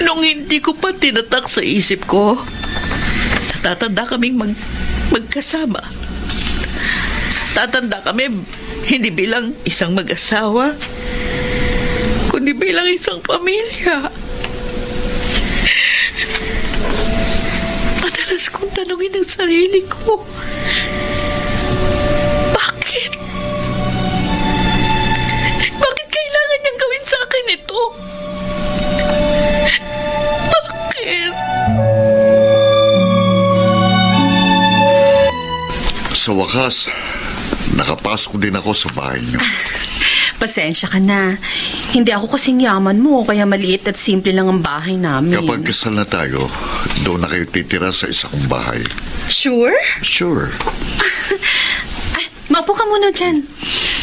Nung hindi ko pa tinatak sa isip ko, natatanda kaming magkasama. Tatanda kami hindi bilang isang mag-asawa, kundi bilang isang pamilya. Madalas kong tanungin ang sarili ko, bakit? Bakit kailangan niyang gawin sa akin ito? Bakit? Sa wakas, nakapasok din ako sa bahay niyo. Pasensya ka na. Hindi ako kasing yaman mo, kaya maliit at simple lang ang bahay namin. Kapag kasal na tayo, doon na kayo titira sa isa kong bahay. Sure? Sure. Ay, mapo ka muna dyan.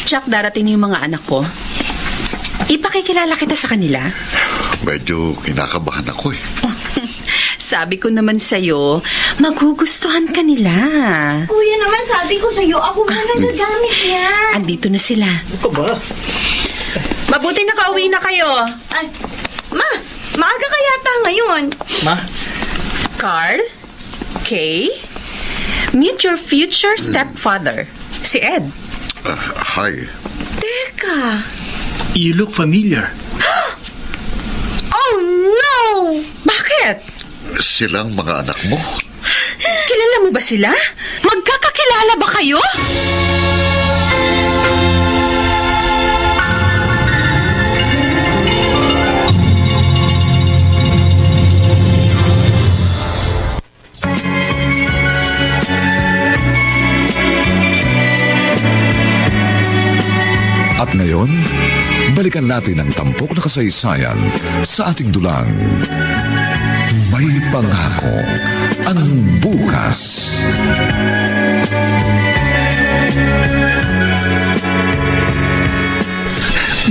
Jack, darating na yung mga anak ko. Ipakikilala kita sa kanila. Medyo kinakabahan ako eh. Sabi ko naman sa'yo, magugustuhan ka nila. Kuya naman, sabi ko sa'yo, ako muna gagamit yan. Andito na sila. Ano ba? Mabuti nakauwi na kayo. Ay, ma, maaga ka yata ngayon. Ma? Carl, Kay, meet your future stepfather, si Ed. Hi. Teka. You look familiar. Oh, no! Bakit? Silang mga anak mo? Kilala mo ba sila? Magkakakilala ba kayo? balikan natin ang tampok na kasaysayan sa ating dulang. May pangako ang bukas.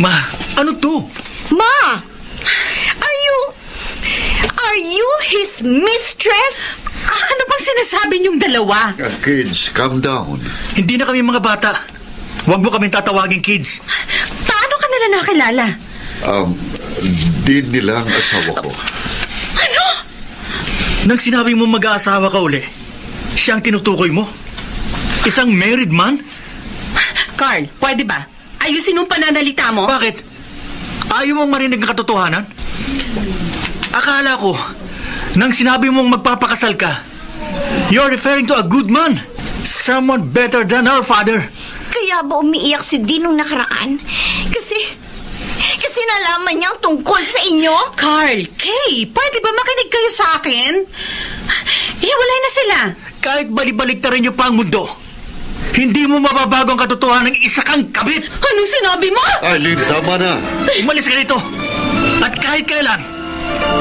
Ma, ano to? Ma! Are you his mistress? Ano bang sinasabi niyong dalawa? Kids, calm down. Hindi na kami mga bata. Huwag mo kaming tatawagin kids. Paano ka nila nakilala? Din nila ang asawa ko. Ano? Nang sinabi mo mag-aasawa ka uli, siya ang tinutukoy mo? Isang married man? Carl, pwede ba? Ayusin yung pananalita mo. Bakit? Ayaw mong marinig ang katotohanan? Akala ko, nang sinabi mong magpapakasal ka, you're referring to a good man. Someone better than our father. Kaya ba umiiyak si Dean nung nakaraan? Kasi nalaman niya ang tungkol sa inyo? Carl, Kay, pwede ba makinig kayo sa akin? Hiwalay na sila. Kahit balibaliktarin niyo pa ang mundo, hindi mo mababago ang katotohanan ng isa kang kabit. Anong sinabi mo? Eileen, tama na. Umalis ka dito. At kahit kailan,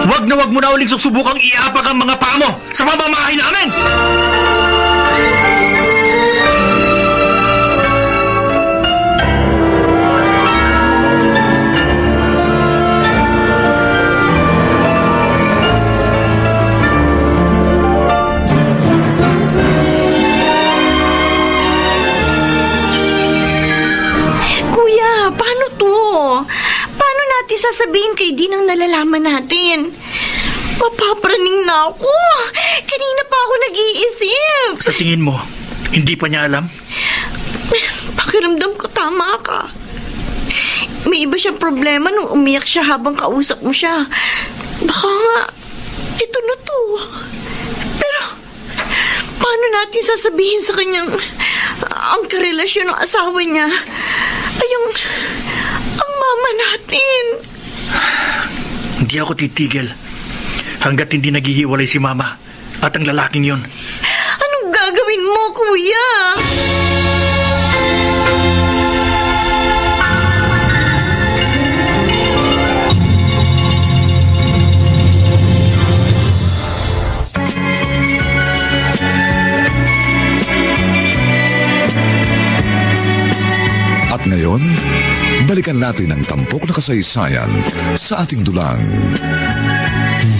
wag mo na uling susubukang iapak ang mga paa mo sa pamamahay namin! Kuya, paano to? Paano natin sasabihin kay Dean ang nalalaman natin? Mapapraning na ako. Kanina pa ako nag-iisip. Sa tingin mo, hindi pa niya alam? Pakiramdam ko tama ka. May iba siyang problema nung umiyak siya habang kausap mo siya. Baka nga, ito na to. Pero, paano natin sasabihin sa kanyang ang karelasyon ng asawa niya ay ang mama natin? Hindi ako titigil hanggat hindi naghihiwalay si Mama at ang lalaking yun. Anong gagawin mo, kuya? At ngayon, balikan natin ang tampok na kasaysayan sa ating dulang.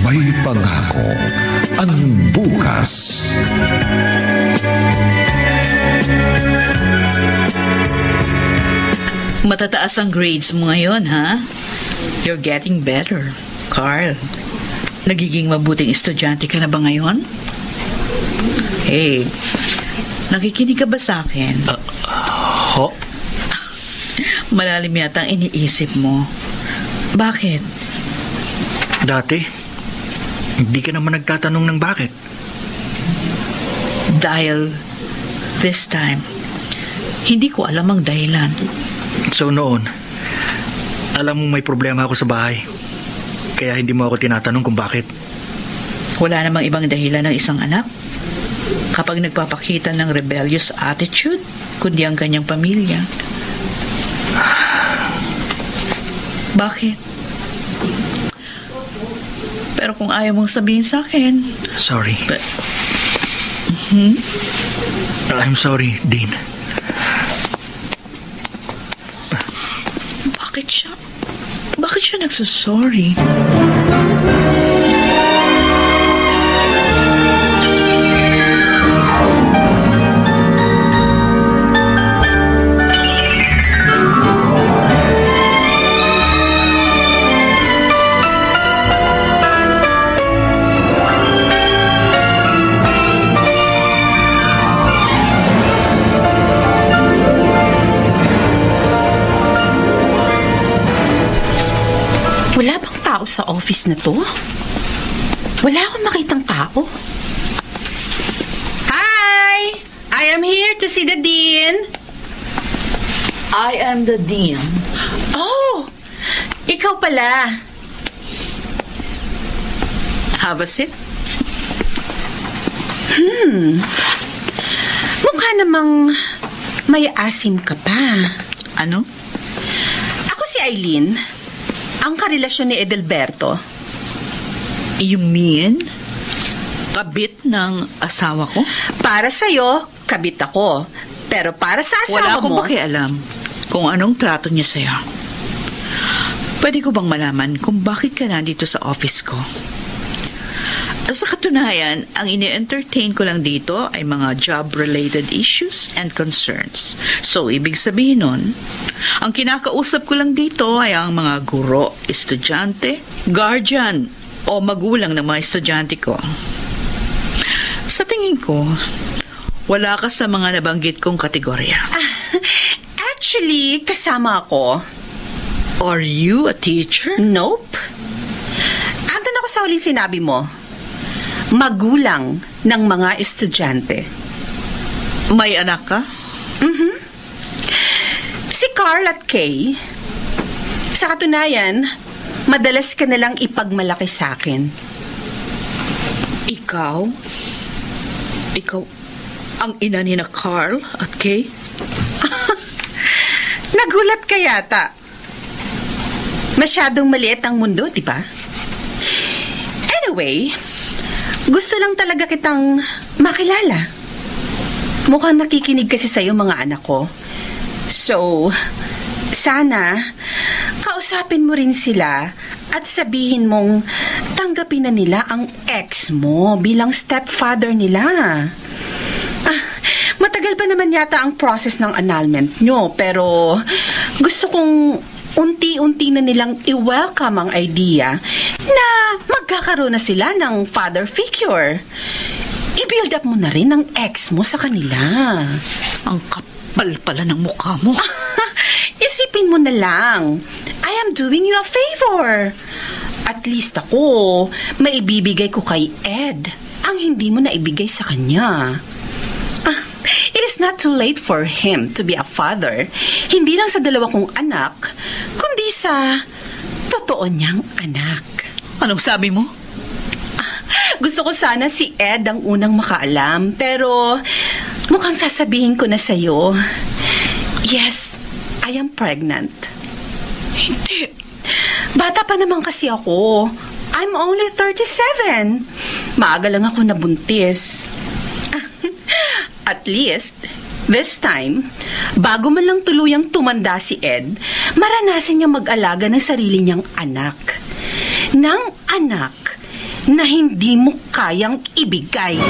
May pangako ang bukas. Matataas ang grades mo ngayon, ha? You're getting better, Carl. Nagiging mabuting estudyante ka na ba ngayon? Hey, nakikinig ka ba sa akin? Ho? Malalim yata ang iniisip mo. Bakit? Dati, hindi ka naman nagtatanong ng bakit. Dahil this time, hindi ko alam ang dahilan. So noon, alam mo may problema ako sa bahay. Kaya hindi mo ako tinatanong kung bakit. Wala namang ibang dahilan ng isang anak kapag nagpapakita ng rebellious attitude, kundi ang kanyang pamilya. Bakit? Pero kung ayaw mong sabihin sa akin... Sorry. But, I'm sorry, Dean. Bakit siya nagsasorry? Wala bang tao sa office na to? Wala akong makitang tao. Hi! I am here to see the dean. I am the dean. Oh! Ikaw pala. Have a sip? Mukha namang may asim ka pa. Ano? Ako si si Eileen, ang karelasyon ni Edelberto. You mean, kabit ng asawa ko? Para sa'yo, kabit ako. Pero para sa asawa Wala akong mo... pakialam kung anong trato niya sa'yo. Pwede ko bang malaman kung bakit ka nandito sa office ko? Sa katunayan, ang ini-entertain ko lang dito ay mga job-related issues and concerns. So, ibig sabihin nun, ang kinakausap ko lang dito ay ang mga guro, estudyante, guardian, o magulang ng mga estudyante ko. Sa tingin ko, wala ka sa mga nabanggit kong kategorya. Actually, kasama ako. Are you a teacher? Nope. Andun ako sa huling sinabi mo. Magulang ng mga estudyante. May anak ka? Si Carl at Kay, sa katunayan, madalas ka nalang ipagmalaki sa akin. Ikaw? Ikaw ang ina ni na Carl at Kay? Nagulat ka yata. Masyadong maliit ang mundo, di ba? Anyway, gusto lang talaga kitang makilala. Mukhang nakikinig kasi sa'yo mga anak ko. So, sana kausapin mo rin sila at sabihin mong tanggapin na nila ang ex mo bilang stepfather nila. Matagal pa naman yata ang process ng annulment nyo, pero gusto kong unti-unti na nilang i-welcome ang idea na magkakaroon na sila ng father figure. I-build up mo na rin ang ex mo sa kanila. Ang kapal pala ng mukha mo. Isipin mo na lang, I am doing you a favor. At least ako, maibibigay ko kay Ed ang hindi mo naibigay sa kanya. It is not too late for him to be a father. Hindi lang sa dalawa kong anak, kundi sa totoo niyang anak. Anong sabi mo? Gusto ko sana si Ed ang unang makaalam, pero mukhang sasabihin ko na sa'yo. Yes, I am pregnant. Hindi. Bata pa naman kasi ako. I'm only 37. Maaga lang ako nabuntis. At least, this time, bago man lang tuluyang tumanda si Ed, maranasan niya mag-alaga ng sarili niyang anak. Ng anak na hindi mo kayang ibigay.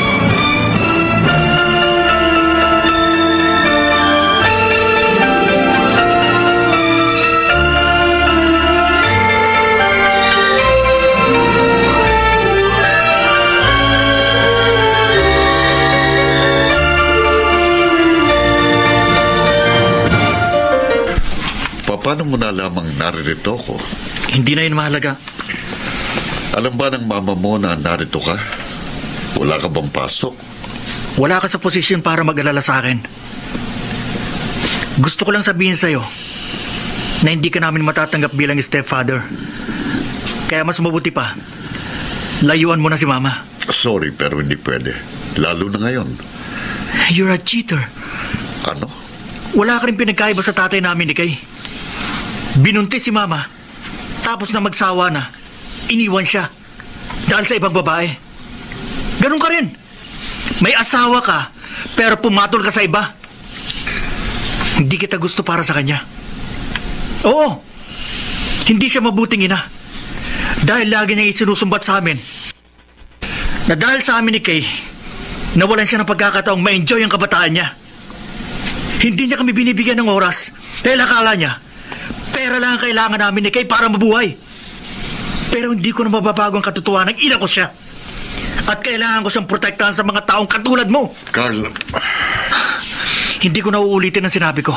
Paano mo na lamang naririto ko? Hindi na yun mahalaga. Alam ba ng mama mo na narito ka? Wala ka bang pasok? Wala ka sa posisyon para mag-alala sa akin. Gusto ko lang sabihin sa'yo na hindi ka namin matatanggap bilang stepfather. Kaya mas mabuti pa, layuan mo na si mama. Sorry, pero hindi pwede. Lalo na ngayon. You're a cheater. Ano? Wala ka rin pinagkaiba sa tatay namin ni Kay. Binuntis si mama, tapos na magsawa na, iniwan siya dahil sa ibang babae. Ganun ka rin. May asawa ka, pero pumatol ka sa iba. Hindi kita gusto para sa kanya. Oo, hindi siya mabuting ina. Dahil lagi niyang isinusumbat sa amin na dahil sa amin ni Kay, nawalan siya ng pagkakataong ma-enjoy ang kabataan niya. Hindi niya kami binibigyan ng oras dahil akala niya pera lang ang kailangan namin ni Kay para mabuhay. Pero hindi ko na mababago ang katotohanan. Ina ko siya. At kailangan ko siyang protektahan sa mga taong katulad mo. Carl... Hindi ko na uulitin ang sinabi ko.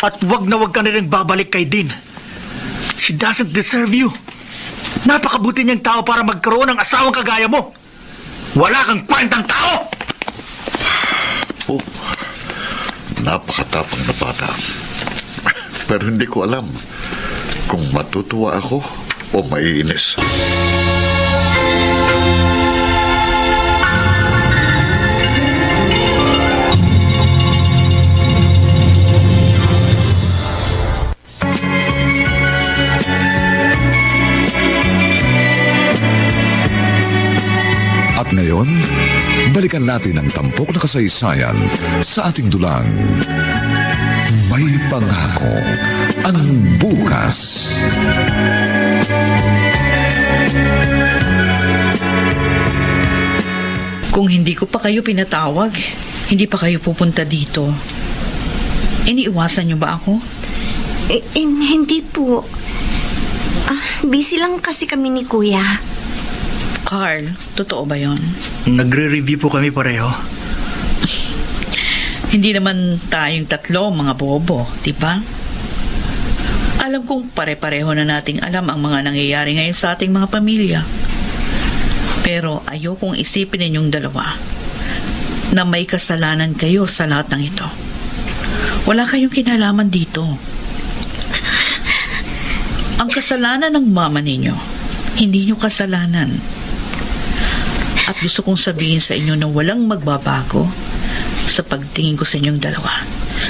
At wag na wag ka na rin babalik kay Dean. She doesn't deserve you. Napakabuti niyang tao para magkaroon ng asawang kagaya mo. Wala kang kwentang tao! Oh, napakatapang na bata. Pero hindi ko alam kung matutuwa ako o maiinis. At ngayon, balikan natin ang tampok na kasaysayan sa ating dulang. May pangako ang bukas. Kung hindi ko pa kayo pinatawag, hindi pa kayo pupunta dito. Iniiwasan niyo ba ako? Hindi po. Busy lang kasi kami ni Kuya. Carl, totoo ba yon? Nagre-review po kami pareho. Hindi naman tayong tatlo mga bobo, di ba? Alam kong pare-pareho na nating alam ang mga nangyayari ngayon sa ating mga pamilya. Pero ayokong isipin ninyong dalawa na may kasalanan kayo sa lahat ng ito. Wala kayong kinalaman dito. Ang kasalanan ng mama ninyo, hindi nyo kasalanan. At gusto kong sabihin sa inyo na walang magbabago sa pagtingin ko sa inyong dalawa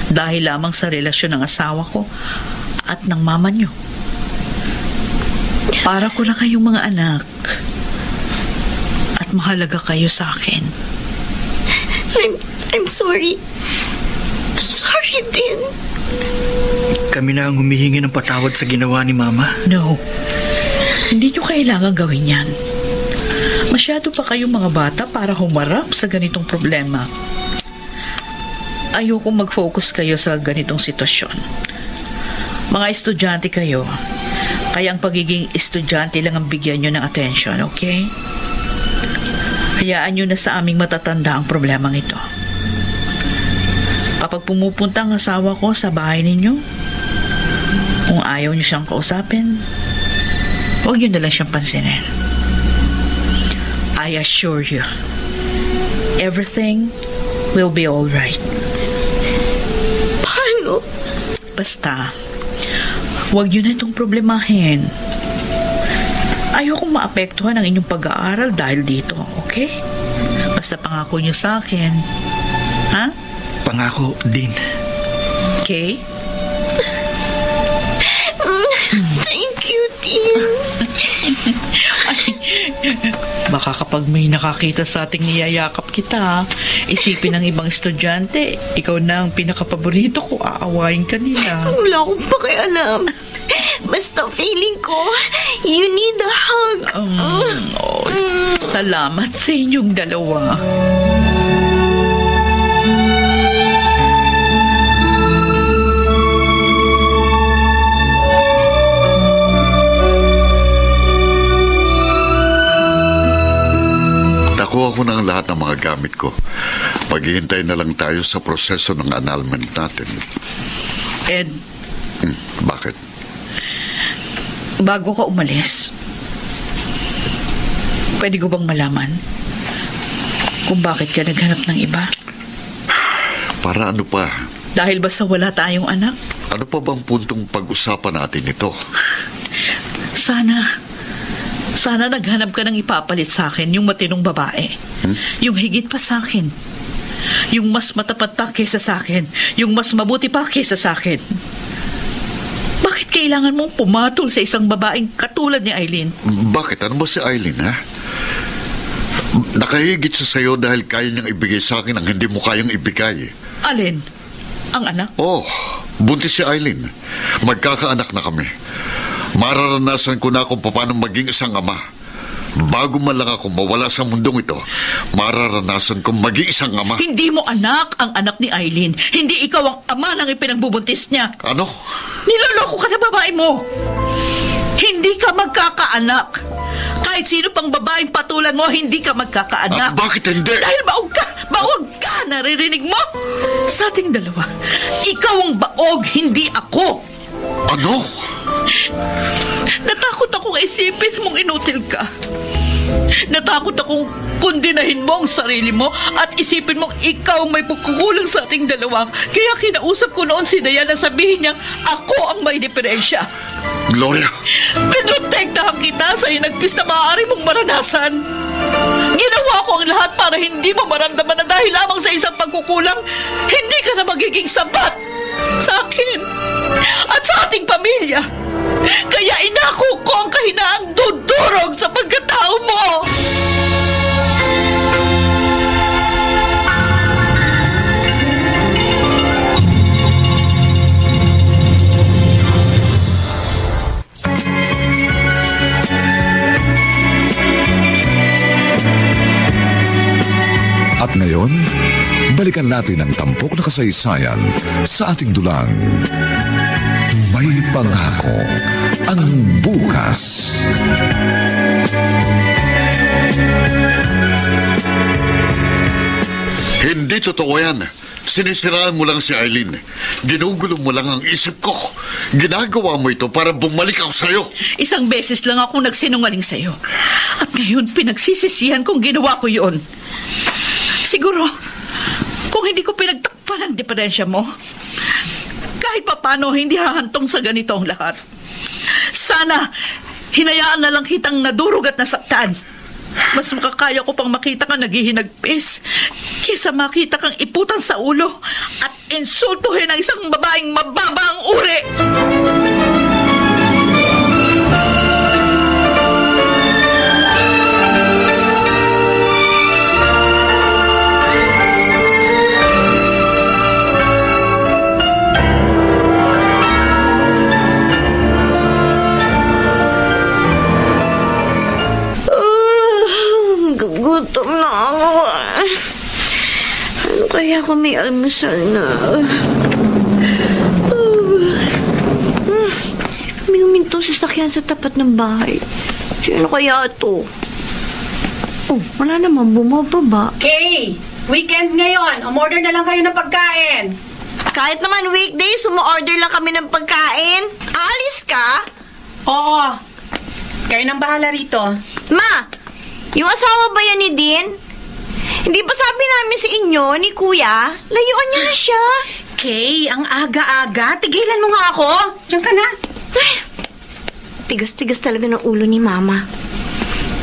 dahil lamang sa relasyon ng asawa ko at ng mama nyo. Para ko na kayong mga anak at mahalaga kayo sa akin. I'm sorry. Sorry din. Kami na ang humihingi ng patawad sa ginawa ni Mama. No. Hindi nyo kailangan gawin yan. Masyado pa kayong mga bata para humarap sa ganitong problema. Ayoko mag-focus kayo sa ganitong sitwasyon. Mga estudyante kayo, kaya ang pagiging estudyante lang ang bigyan nyo ng attention, okay? Hayaan nyo na sa aming matatanda ang problemang ito. Kapag pumupunta ang asawa ko sa bahay ninyo, kung ayaw nyo siyang kausapin, huwag nyo na lang siyang pansinin. I assure you, everything will be all right. Paano? Basta, huwag nyo na itong problemahin. Ayokong maapektuhan ang inyong pag-aaral dahil dito, okay? Basta pangako nyo sa akin. Ha? Pangako din. Okay? Thank you, Tin. Baka kapag may nakakita sa ating niyayakap kita, isipin ng ibang estudyante, ikaw na ang pinakapaborito ko, aawain ka nila. Wala akong pakialam. Basta feeling ko, you need a hug. Salamat sa inyong dalawa. Nakuha ko na ang lahat ng mga gamit ko. Maghihintay na lang tayo sa proseso ng annulment natin. Ed, Bakit? bago ka umalis, pwede ko bang malaman kung bakit ka naghanap ng iba? Para ano pa? Dahil ba sa wala tayong anak? Ano pa bang puntong pag-usapan natin ito? Sana naghanap ka ng ipapalit sa akin, yung matinong babae. Yung higit pa sa akin. Yung mas matapat pa kesa sa akin. Yung mas mabuti pa kesa sa akin. Bakit kailangan mong pumatol sa isang babaeng katulad ni Eileen? Bakit? Ano ba si Eileen, ha? Nakahigit siya sa'yo dahil kaya niyang ibigay sa akin ang hindi mo kayang ibigay. Alin? Ang anak? Oh, buntis si Eileen. Magkakaanak na kami. Mararanasan ko na kung paano maging isang ama. Bago man lang ako mawala sa mundong ito, mararanasan kong maging isang ama. Hindi mo anak ang anak ni Eileen. Hindi ikaw ang ama ng ipinagbubuntis niya. Ano? Niloloko ka na babae mo. Hindi ka magkakaanak. Kahit sino pang babaeng patulan mo, hindi ka magkakaanak. Bakit hindi? Dahil baog ka! Baog ka! Naririnig mo? Sa ating dalawa, ikaw ang baog, hindi ako. Ano? Natakot akong isipin mong inutil ka. Natakot akong kundinahin mo ang sarili mo at isipin mong ikaw may pagkukulang sa ating dalawa. Kaya kinausap ko noon si Diana na sabihin niya, ako ang may diferensya. Gloria! Pinotektahan kita sa inagpis na maaari mong maranasan. Ginawa ko ang lahat para hindi mo maramdaman na dahil lamang sa isang pagkukulang, hindi ka na magiging sapat sa akin at sa ating pamilya. Kaya inako ko ang kahinaang dudurog sa pagkatao mo. ngayon, balikan natin ang tampok na kasaysayan sa ating dulang. May pangako ang bukas. Hindi totoo yan. Sinisiraan mo lang si Eileen. Ginugulo mo lang ang isip ko. Ginagawa mo ito para bumalik ako sa'yo. Isang beses lang ako nagsinungaling sa'yo. At ngayon pinagsisisihan kong ginawa ko yun. Siguro, kung hindi ko pinagtakpan ang diferensya mo, kahit papano hindi hahantong sa ganito ang lahat. Sana, hinayaan na lang kitang nadurog at nasaktan. Mas makakaya ko pang makita kang naghihinagpis kaysa makita kang iputang sa ulo at insultuhin ang isang babaeng mababa ang uri. Gutom na ako. Ano kaya kung may almusal na? May huminto sasakyan sa tapat ng bahay. Sino kaya ito? Oh, wala naman bumababa. Kay, weekend ngayon. Umorder na lang kayo ng pagkain. Kahit naman weekdays, sumorder lang kami ng pagkain. Alis ka? Oo. Kayo nang bahala rito. Ma! Yung asawa ba yan ni Dean? Hindi ba sabi namin sa inyo ni Kuya? Layuan niya na siya. Kay, ang aga-aga. Tigilan mo nga ako. Diyan ka na. Tigas-tigas talaga ng ulo ni Mama.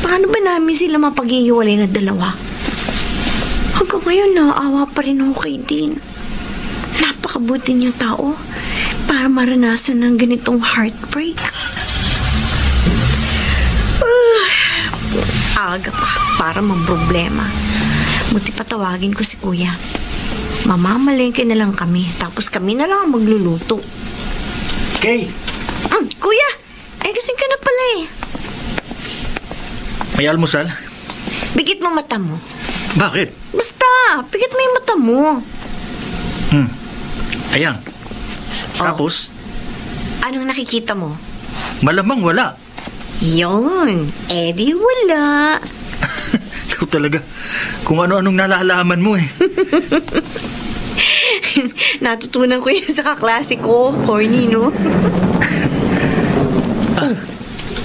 Paano ba namin sila mapaghihiwalay na dalawa? Hanggang ngayon, naawa pa rin ako kay Dean. Napakabuti niyang tao para maranasan ng ganitong heartbreak. Aga pa para mamproblema. Buti patawagin ko si Kuya. Mamamalengke na lang kami, tapos kami na lang ang magluluto. Kay, Kuya, gising ka na pala eh. may almusal? Bigit mo mata mo. Bakit? Basta, bigit mo yung mata mo. Ayan. Tapos, Anong nakikita mo? malamang wala. Yun, di wala. Ikaw talaga, kung ano-anong nalalaman mo eh. Natutunan ko yun sa kaklase ko. Corny, no?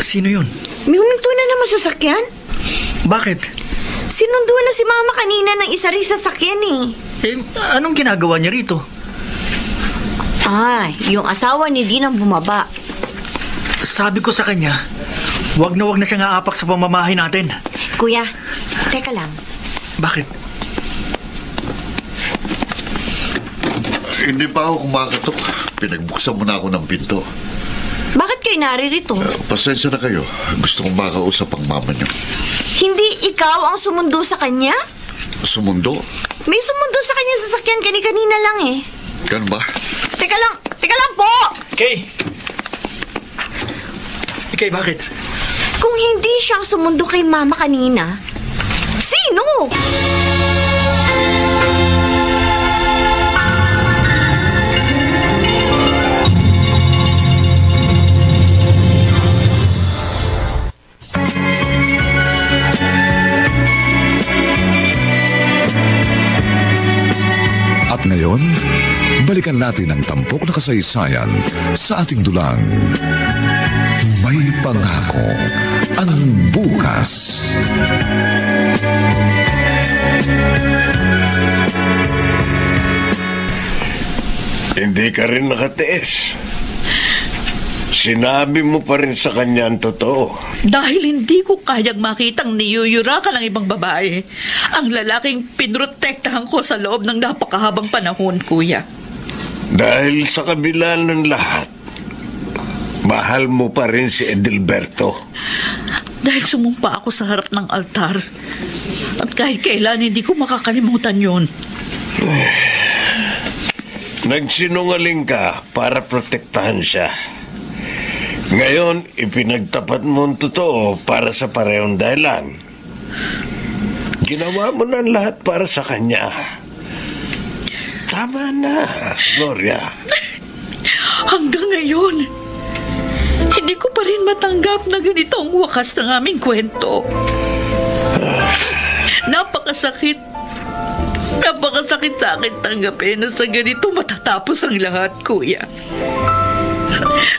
Sino yun? May huminto na naman sa sasakyan. Bakit? Sinundo na si Mama kanina ng isa rin sasakyan eh. Anong ginagawa niya rito? Yung asawa ni Dean ang bumaba. Sabi ko sa kanya, wag na siyang aapak sa pamamahay natin. Kuya, teka lang. Bakit? Hindi pa ako kumakatok. Pinagbuksan mo na ako ng pinto. Bakit kayo naririto? Pasensya na kayo. Gusto kong makausap ang mama niyo. Hindi ikaw ang sumundo sa kanya? Sumundo? May sumundo sa kanya sa sasakyan kanina lang eh. Ganun ba? Teka lang po! Kay, bakit? Kung hindi siyang sumundo kay Mama kanina, sino? At ngayon, balikan natin ang tampok na kasaysayan sa ating dulang. May pangako ang bukas. Hindi ka rin nakatiis. Sinabi mo pa rin sa kanya ang totoo. Dahil hindi ko kayang makitang niyuyurakan ng ibang babae, ang lalaking pinrotektahan ko sa loob ng napakahabang panahon, Kuya. Dahil sa kabila ng lahat, mahal mo pa rin si Edilberto. Dahil sumumpa ako sa harap ng altar. At kahit kailan hindi ko makakalimutan yun. Nagsinungaling ka para protektahan siya. Ngayon, ipinagtapat mo ang totoo para sa parehong dahilan. Ginawa mo na lahat para sa kanya. Tama na, Gloria. Hanggang ngayon, hindi ko pa rin matanggap na ganito ang wakas ng aming kwento. Napakasakit. Napakasakit sa akin tanggapin na sa ganito matatapos ang lahat, kuya.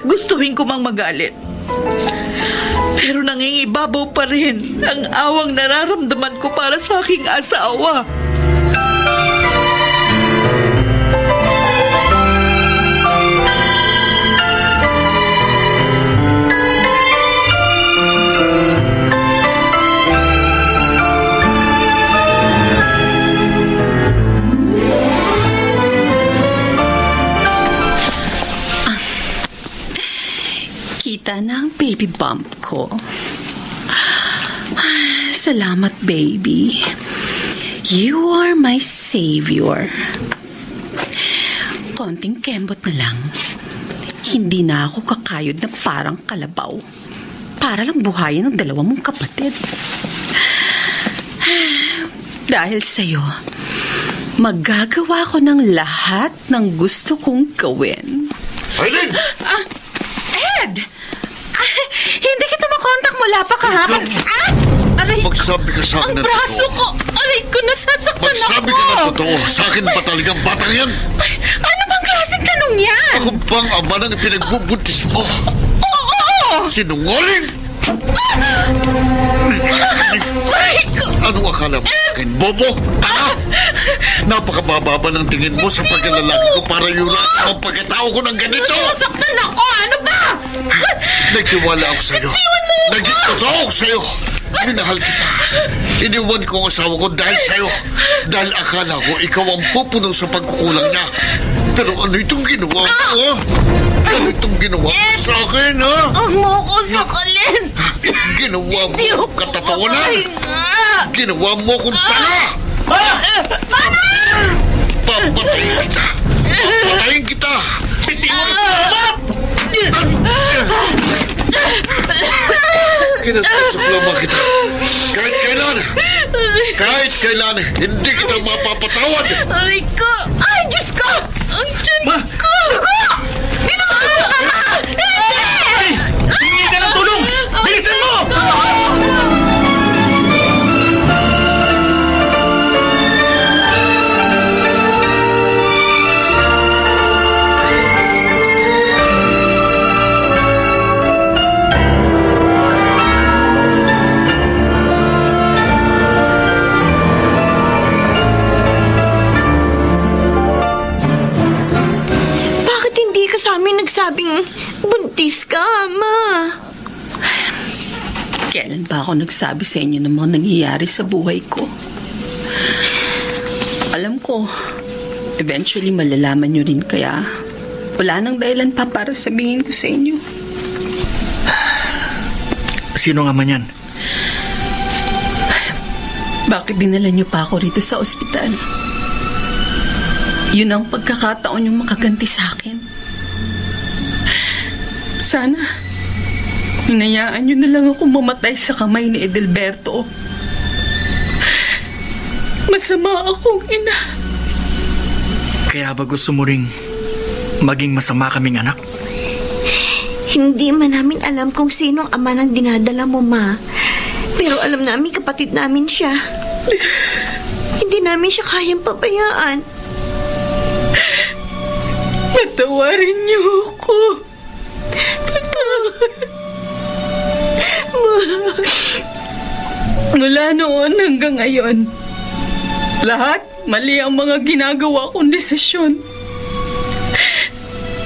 Gustuhin ko mang magalit. Pero nangingibabaw pa rin ang awang nararamdaman ko para sa aking asawa. Kita na ang baby bump ko. Salamat, baby. You are my savior. Konting kembot na lang. Hindi na ako kakayod na parang kalabaw. Para lang buhayin ng dalawa mong kapatid. Dahil sa'yo, magagawa ko ng lahat ng gusto kong gawin. Aileen! Ed! Hindi kita makontak mula pa kahapon. Aray! Magsabi ka sa akin Ang ng braso totoo. ko! Aray ko, nasasaktan ako! Magsabi ka ng totoo. Sa akin ba talagang batang yan? Ay, ano bang klaseng tanong yan? Ako bang ama ng pinagbubuntis mo? Oo! Sinungaling! Aray ko! Ano akala mo? Akin, bobo? Napakabababa ng tingin mo sa pagkalalaki ko para yurasin ang pagkatao ko ng ganito. Nasasaktan ako! Ano ba? Nagtiwala ako sa'yo. Naging totoo ako sa'yo. Minahal kita. Iniwan ko ang asawa ko dahil sa'yo. Dahil akala ko ikaw ang pupuno sa pagkukulang niya. Pero ano itong ginawa mo? Ano itong ginawa mo sa akin, ha? Huwag mo ko sakalin! Ginawa mo Hindi ako akong katatawanan. makahinga. Ginawa mo akong tanga. Mama! Papatayin kita. Papatayin kita. Hindi mo na salamat! Kinasusuklaman kita. Kahit kailan, hindi kita mapapatawad. Aray ko! Ay, Diyos ko! Ang tiyan Ma! ko! Tinutulong ka, Ma! Hindi! Ay! Hingi ka ng tulong! Bilisan mo! nagsabing buntis ka, Ma? Kailan ba ako nagsabi sa inyo ng mga nangyayari sa buhay ko? Alam ko, eventually malalaman nyo rin, kaya wala nang dahilan pa para sabihin ko sa inyo. Sino nga man yan? Bakit dinala niyo pa ako rito sa ospital? Yun ang pagkakataon yung makaganti sa akin. Sana, hinayaan niyo na lang ako mamatay sa kamay ni Edelberto. Masama akong ina. Kaya ba gusto mo ring maging masama kaming anak? Hindi man namin alam kung sinong ama ng dinadala mo, Ma. Pero alam namin kapatid namin siya. Hindi namin siya kayang pabayaan. Patawarin niyo ako. Mula noon hanggang ngayon, lahat mali ang mga ginagawa kong desisyon.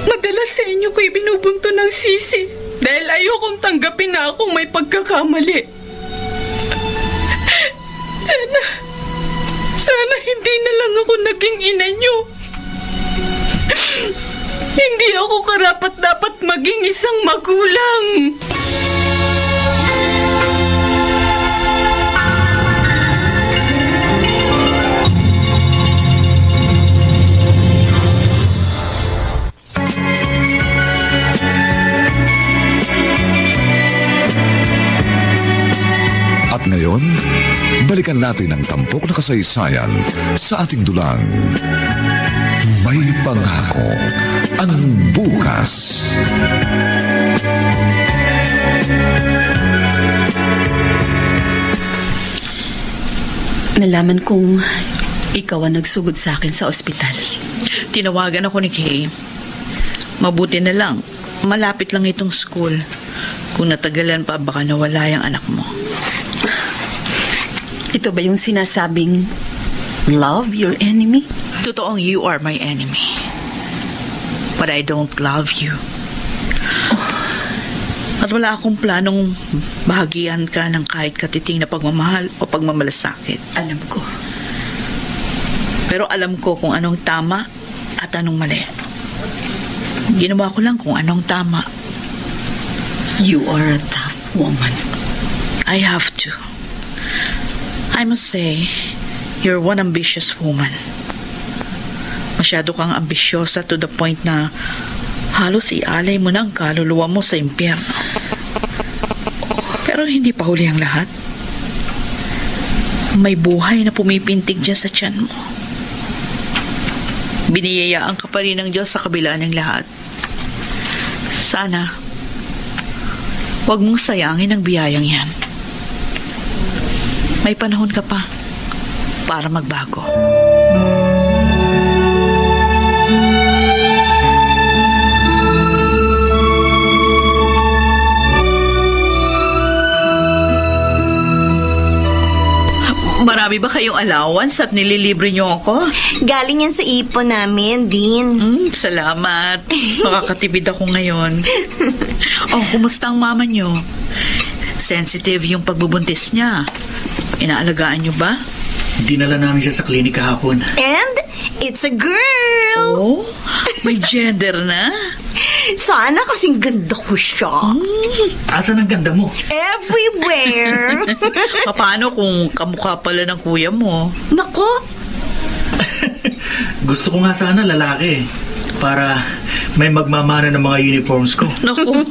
Madalas sa inyo ko'y binubunto ng sisi dahil ayokong tanggapin na akong may pagkakamali. Sana hindi na lang ako naging ina niyo. Hindi ako karapat-dapat maging isang magulang. At ngayon, balikan natin ang tampok na kasaysayan sa ating dulang. May pangako ang bukas. Nalaman kong ikaw ang nagsugod sa akin sa ospital. Tinawagan ako ni Kay. Mabuti na lang, malapit lang itong school. Kung natagalan pa, baka nawala yung anak mo. Ito ba yung sinasabing love your enemy? Totoong you are my enemy. But I don't love you. At wala akong planong bahagian ka ng kahit katiting na pagmamahal o pagmamalasakit. Alam ko. Pero alam ko kung anong tama at anong mali. Ginawa ko lang kung anong tama. You are a tough woman. I have to. I must say, you're one ambitious woman. Masyado kang ambisyosa to the point na halos ialay mo na ang kaluluwa mo sa impyerno. Pero hindi pa huli ang lahat. May buhay na pumipintig dyan sa tiyan mo. Biniyayaan ka pa rin ng Diyos sa kabila ng lahat. Sana, huwag mong sayangin ang biyayang yan. May panahon ka pa para magbago. Marami ba kayong allowance at nililibre niyo ako? Galing yan sa ipon namin, Din. Salamat. Makakatipid ako ngayon. Oh, kumusta ang mama niyo? Sensitive yung pagbubuntis niya. Inaalagaan niyo ba? Dinala namin siya sa klinik kahapon. And it's a girl. Oh, may gender na? Sana kasing ganda ko siya. Asan ang ganda mo? Everywhere. Paano kung kamukha pala ng kuya mo? Nako, Gusto ko nga sana lalaki para may magmamana ng mga uniforms ko. Naku.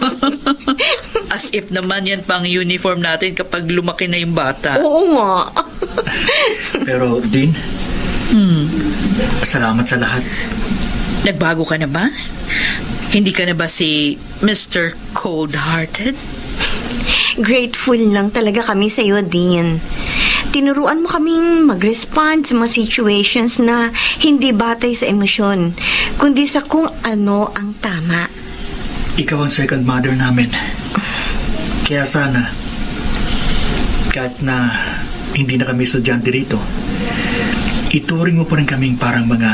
As if naman yan pang uniform natin kapag lumaki na yung bata. oo nga. Pero, Din, salamat sa lahat. Nagbago ka na ba? Hindi ka na ba si Mr. Cold-Hearted? Grateful lang talaga kami sa iyo, Din. Tinuruan mo kaming mag-respond sa mga situations na hindi batay sa emosyon, kundi sa kung ano ang tama. Ikaw ang second mother namin. Kaya sana, kahit na hindi na kami estudyante rito, ituring mo pa rin kaming parang mga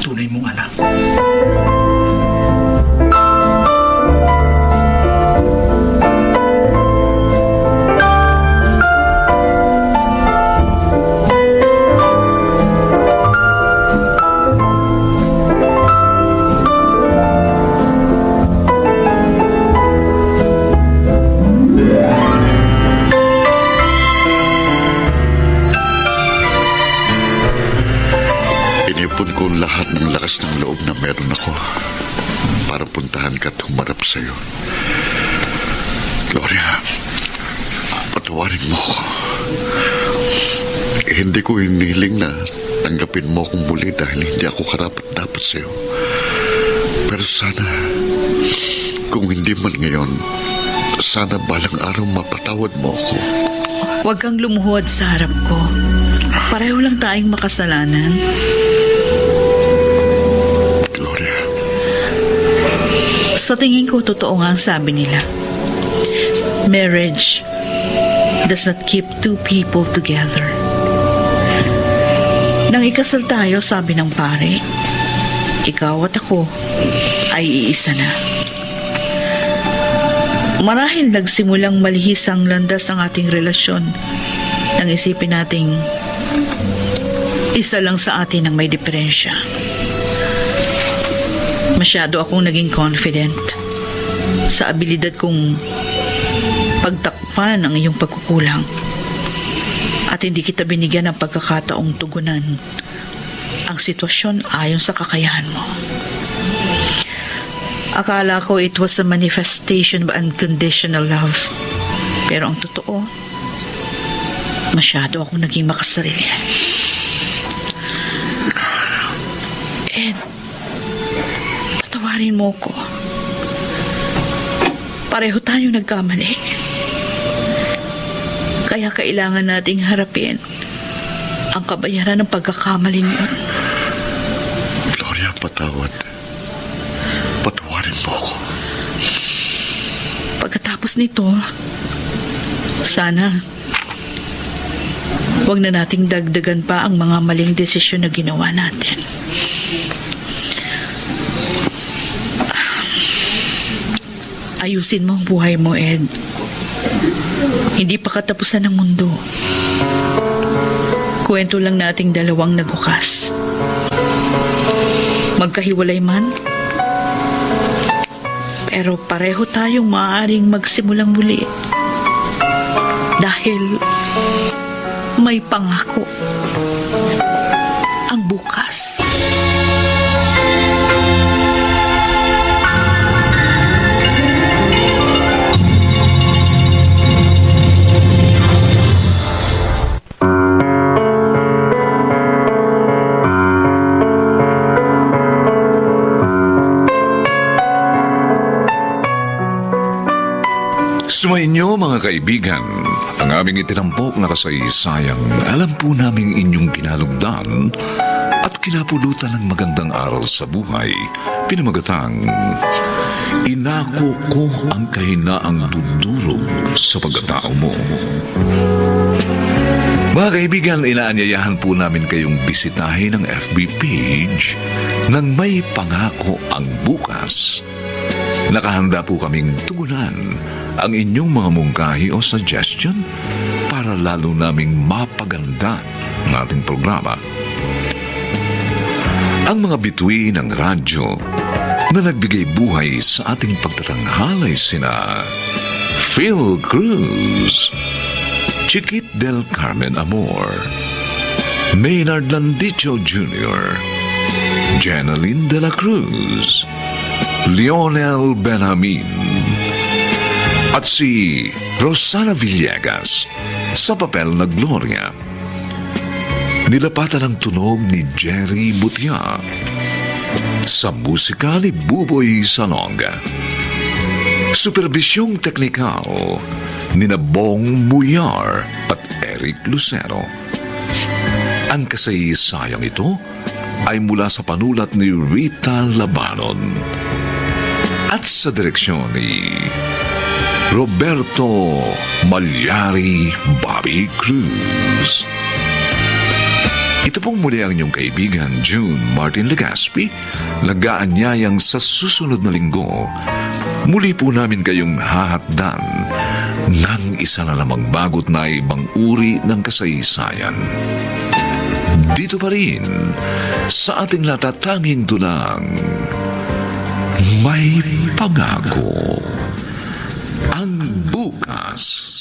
tunay mong anak. Inipon ko lahat ng lakas ng loob na meron ako para puntahan ka at humarap sa'yo. Gloria, patawarin mo ko. Hindi ko hiniling na tanggapin mo akong muli dahil hindi ako karapat-dapat sa'yo. Pero sana, kung hindi man ngayon, sana balang araw mapatawad mo ako. Huwag kang lumuhod sa harap ko. Pareho lang tayong makasalanan. Gloria. Sa tingin ko, totoo nga ang sabi nila. Marriage does not keep two people together. Nang ikasal tayo, sabi ng pare, ikaw at ako ay iisa na. Marahil nagsimulang malihis ang landas ng ating relasyon nang isipin nating isa lang sa atin ang may diferensya. Masyado akong naging confident sa abilidad kong pagtakpan ang iyong pagkukulang at hindi kita binigyan ng pagkakataong tugunan ang sitwasyon ayon sa kakayahan mo. Akala ko it was a manifestation of unconditional love. Pero ang totoo, Masyado ako naging makasarili. Ed, patawarin mo ko. Pareho tayo nagkamali. Kaya kailangan nating harapin ang kabayaran ng pagkakamaling yun. Gloria, patawad. Patawarin mo ako. Pagkatapos nito, sana huwag na nating dagdagan pa ang mga maling desisyon na ginawa natin. Ayusin mo ang buhay mo, Ed. Hindi pa katapusan ng mundo. Kwento lang nating dalawang nagukas. Magkahiwalay man, pero pareho tayong maaaring magsimulang muli. Dahil may pangako ang bukas. Sumainyo mga kaibigan, ang aming itinampok na kasaysayang alam po naming inyong kinalugdan at kinapulutan ng magandang aral sa buhay, pinamagatang Inako ko ang kahinaang dudurog sa pagkatao mo. Mga kaibigan, inaanyayahan po namin kayong bisitahin ang FB page ng May Pangako ang Bukas. Nakahanda po kaming tugunan ang inyong mga mungkahi o suggestion para lalo naming mapaganda ng ating programa. Ang mga bituin ng radyo na nagbigay buhay sa ating pagtatanghalay sina Phil Cruz, Chiquit del Carmen Amor, Maynard Landicho Jr., Jeneline de la Cruz, Lionel Benjamin, at si Rosana Villegas sa papel na Gloria. Nilapatan ang tunog ni Jerry Butia. Sa musika ni Buboy Salonga. Supervisyong teknikal ni Bong Muyar at Eric Lucero. Ang kasaysayang ito ay mula sa panulat ni Rita Labanon at sa direksyon ni Roberto Malyari Bobby Cruz. Ito pong muli ang inyong kaibigan June Martin Legaspi, nag-aanyayang sa susunod na linggo muli po namin kayong hahatdan ng isa na namang bagot na ibang uri ng kasaysayan. Dito pa rin sa ating natatanging tunang May Pangako ang Bukas.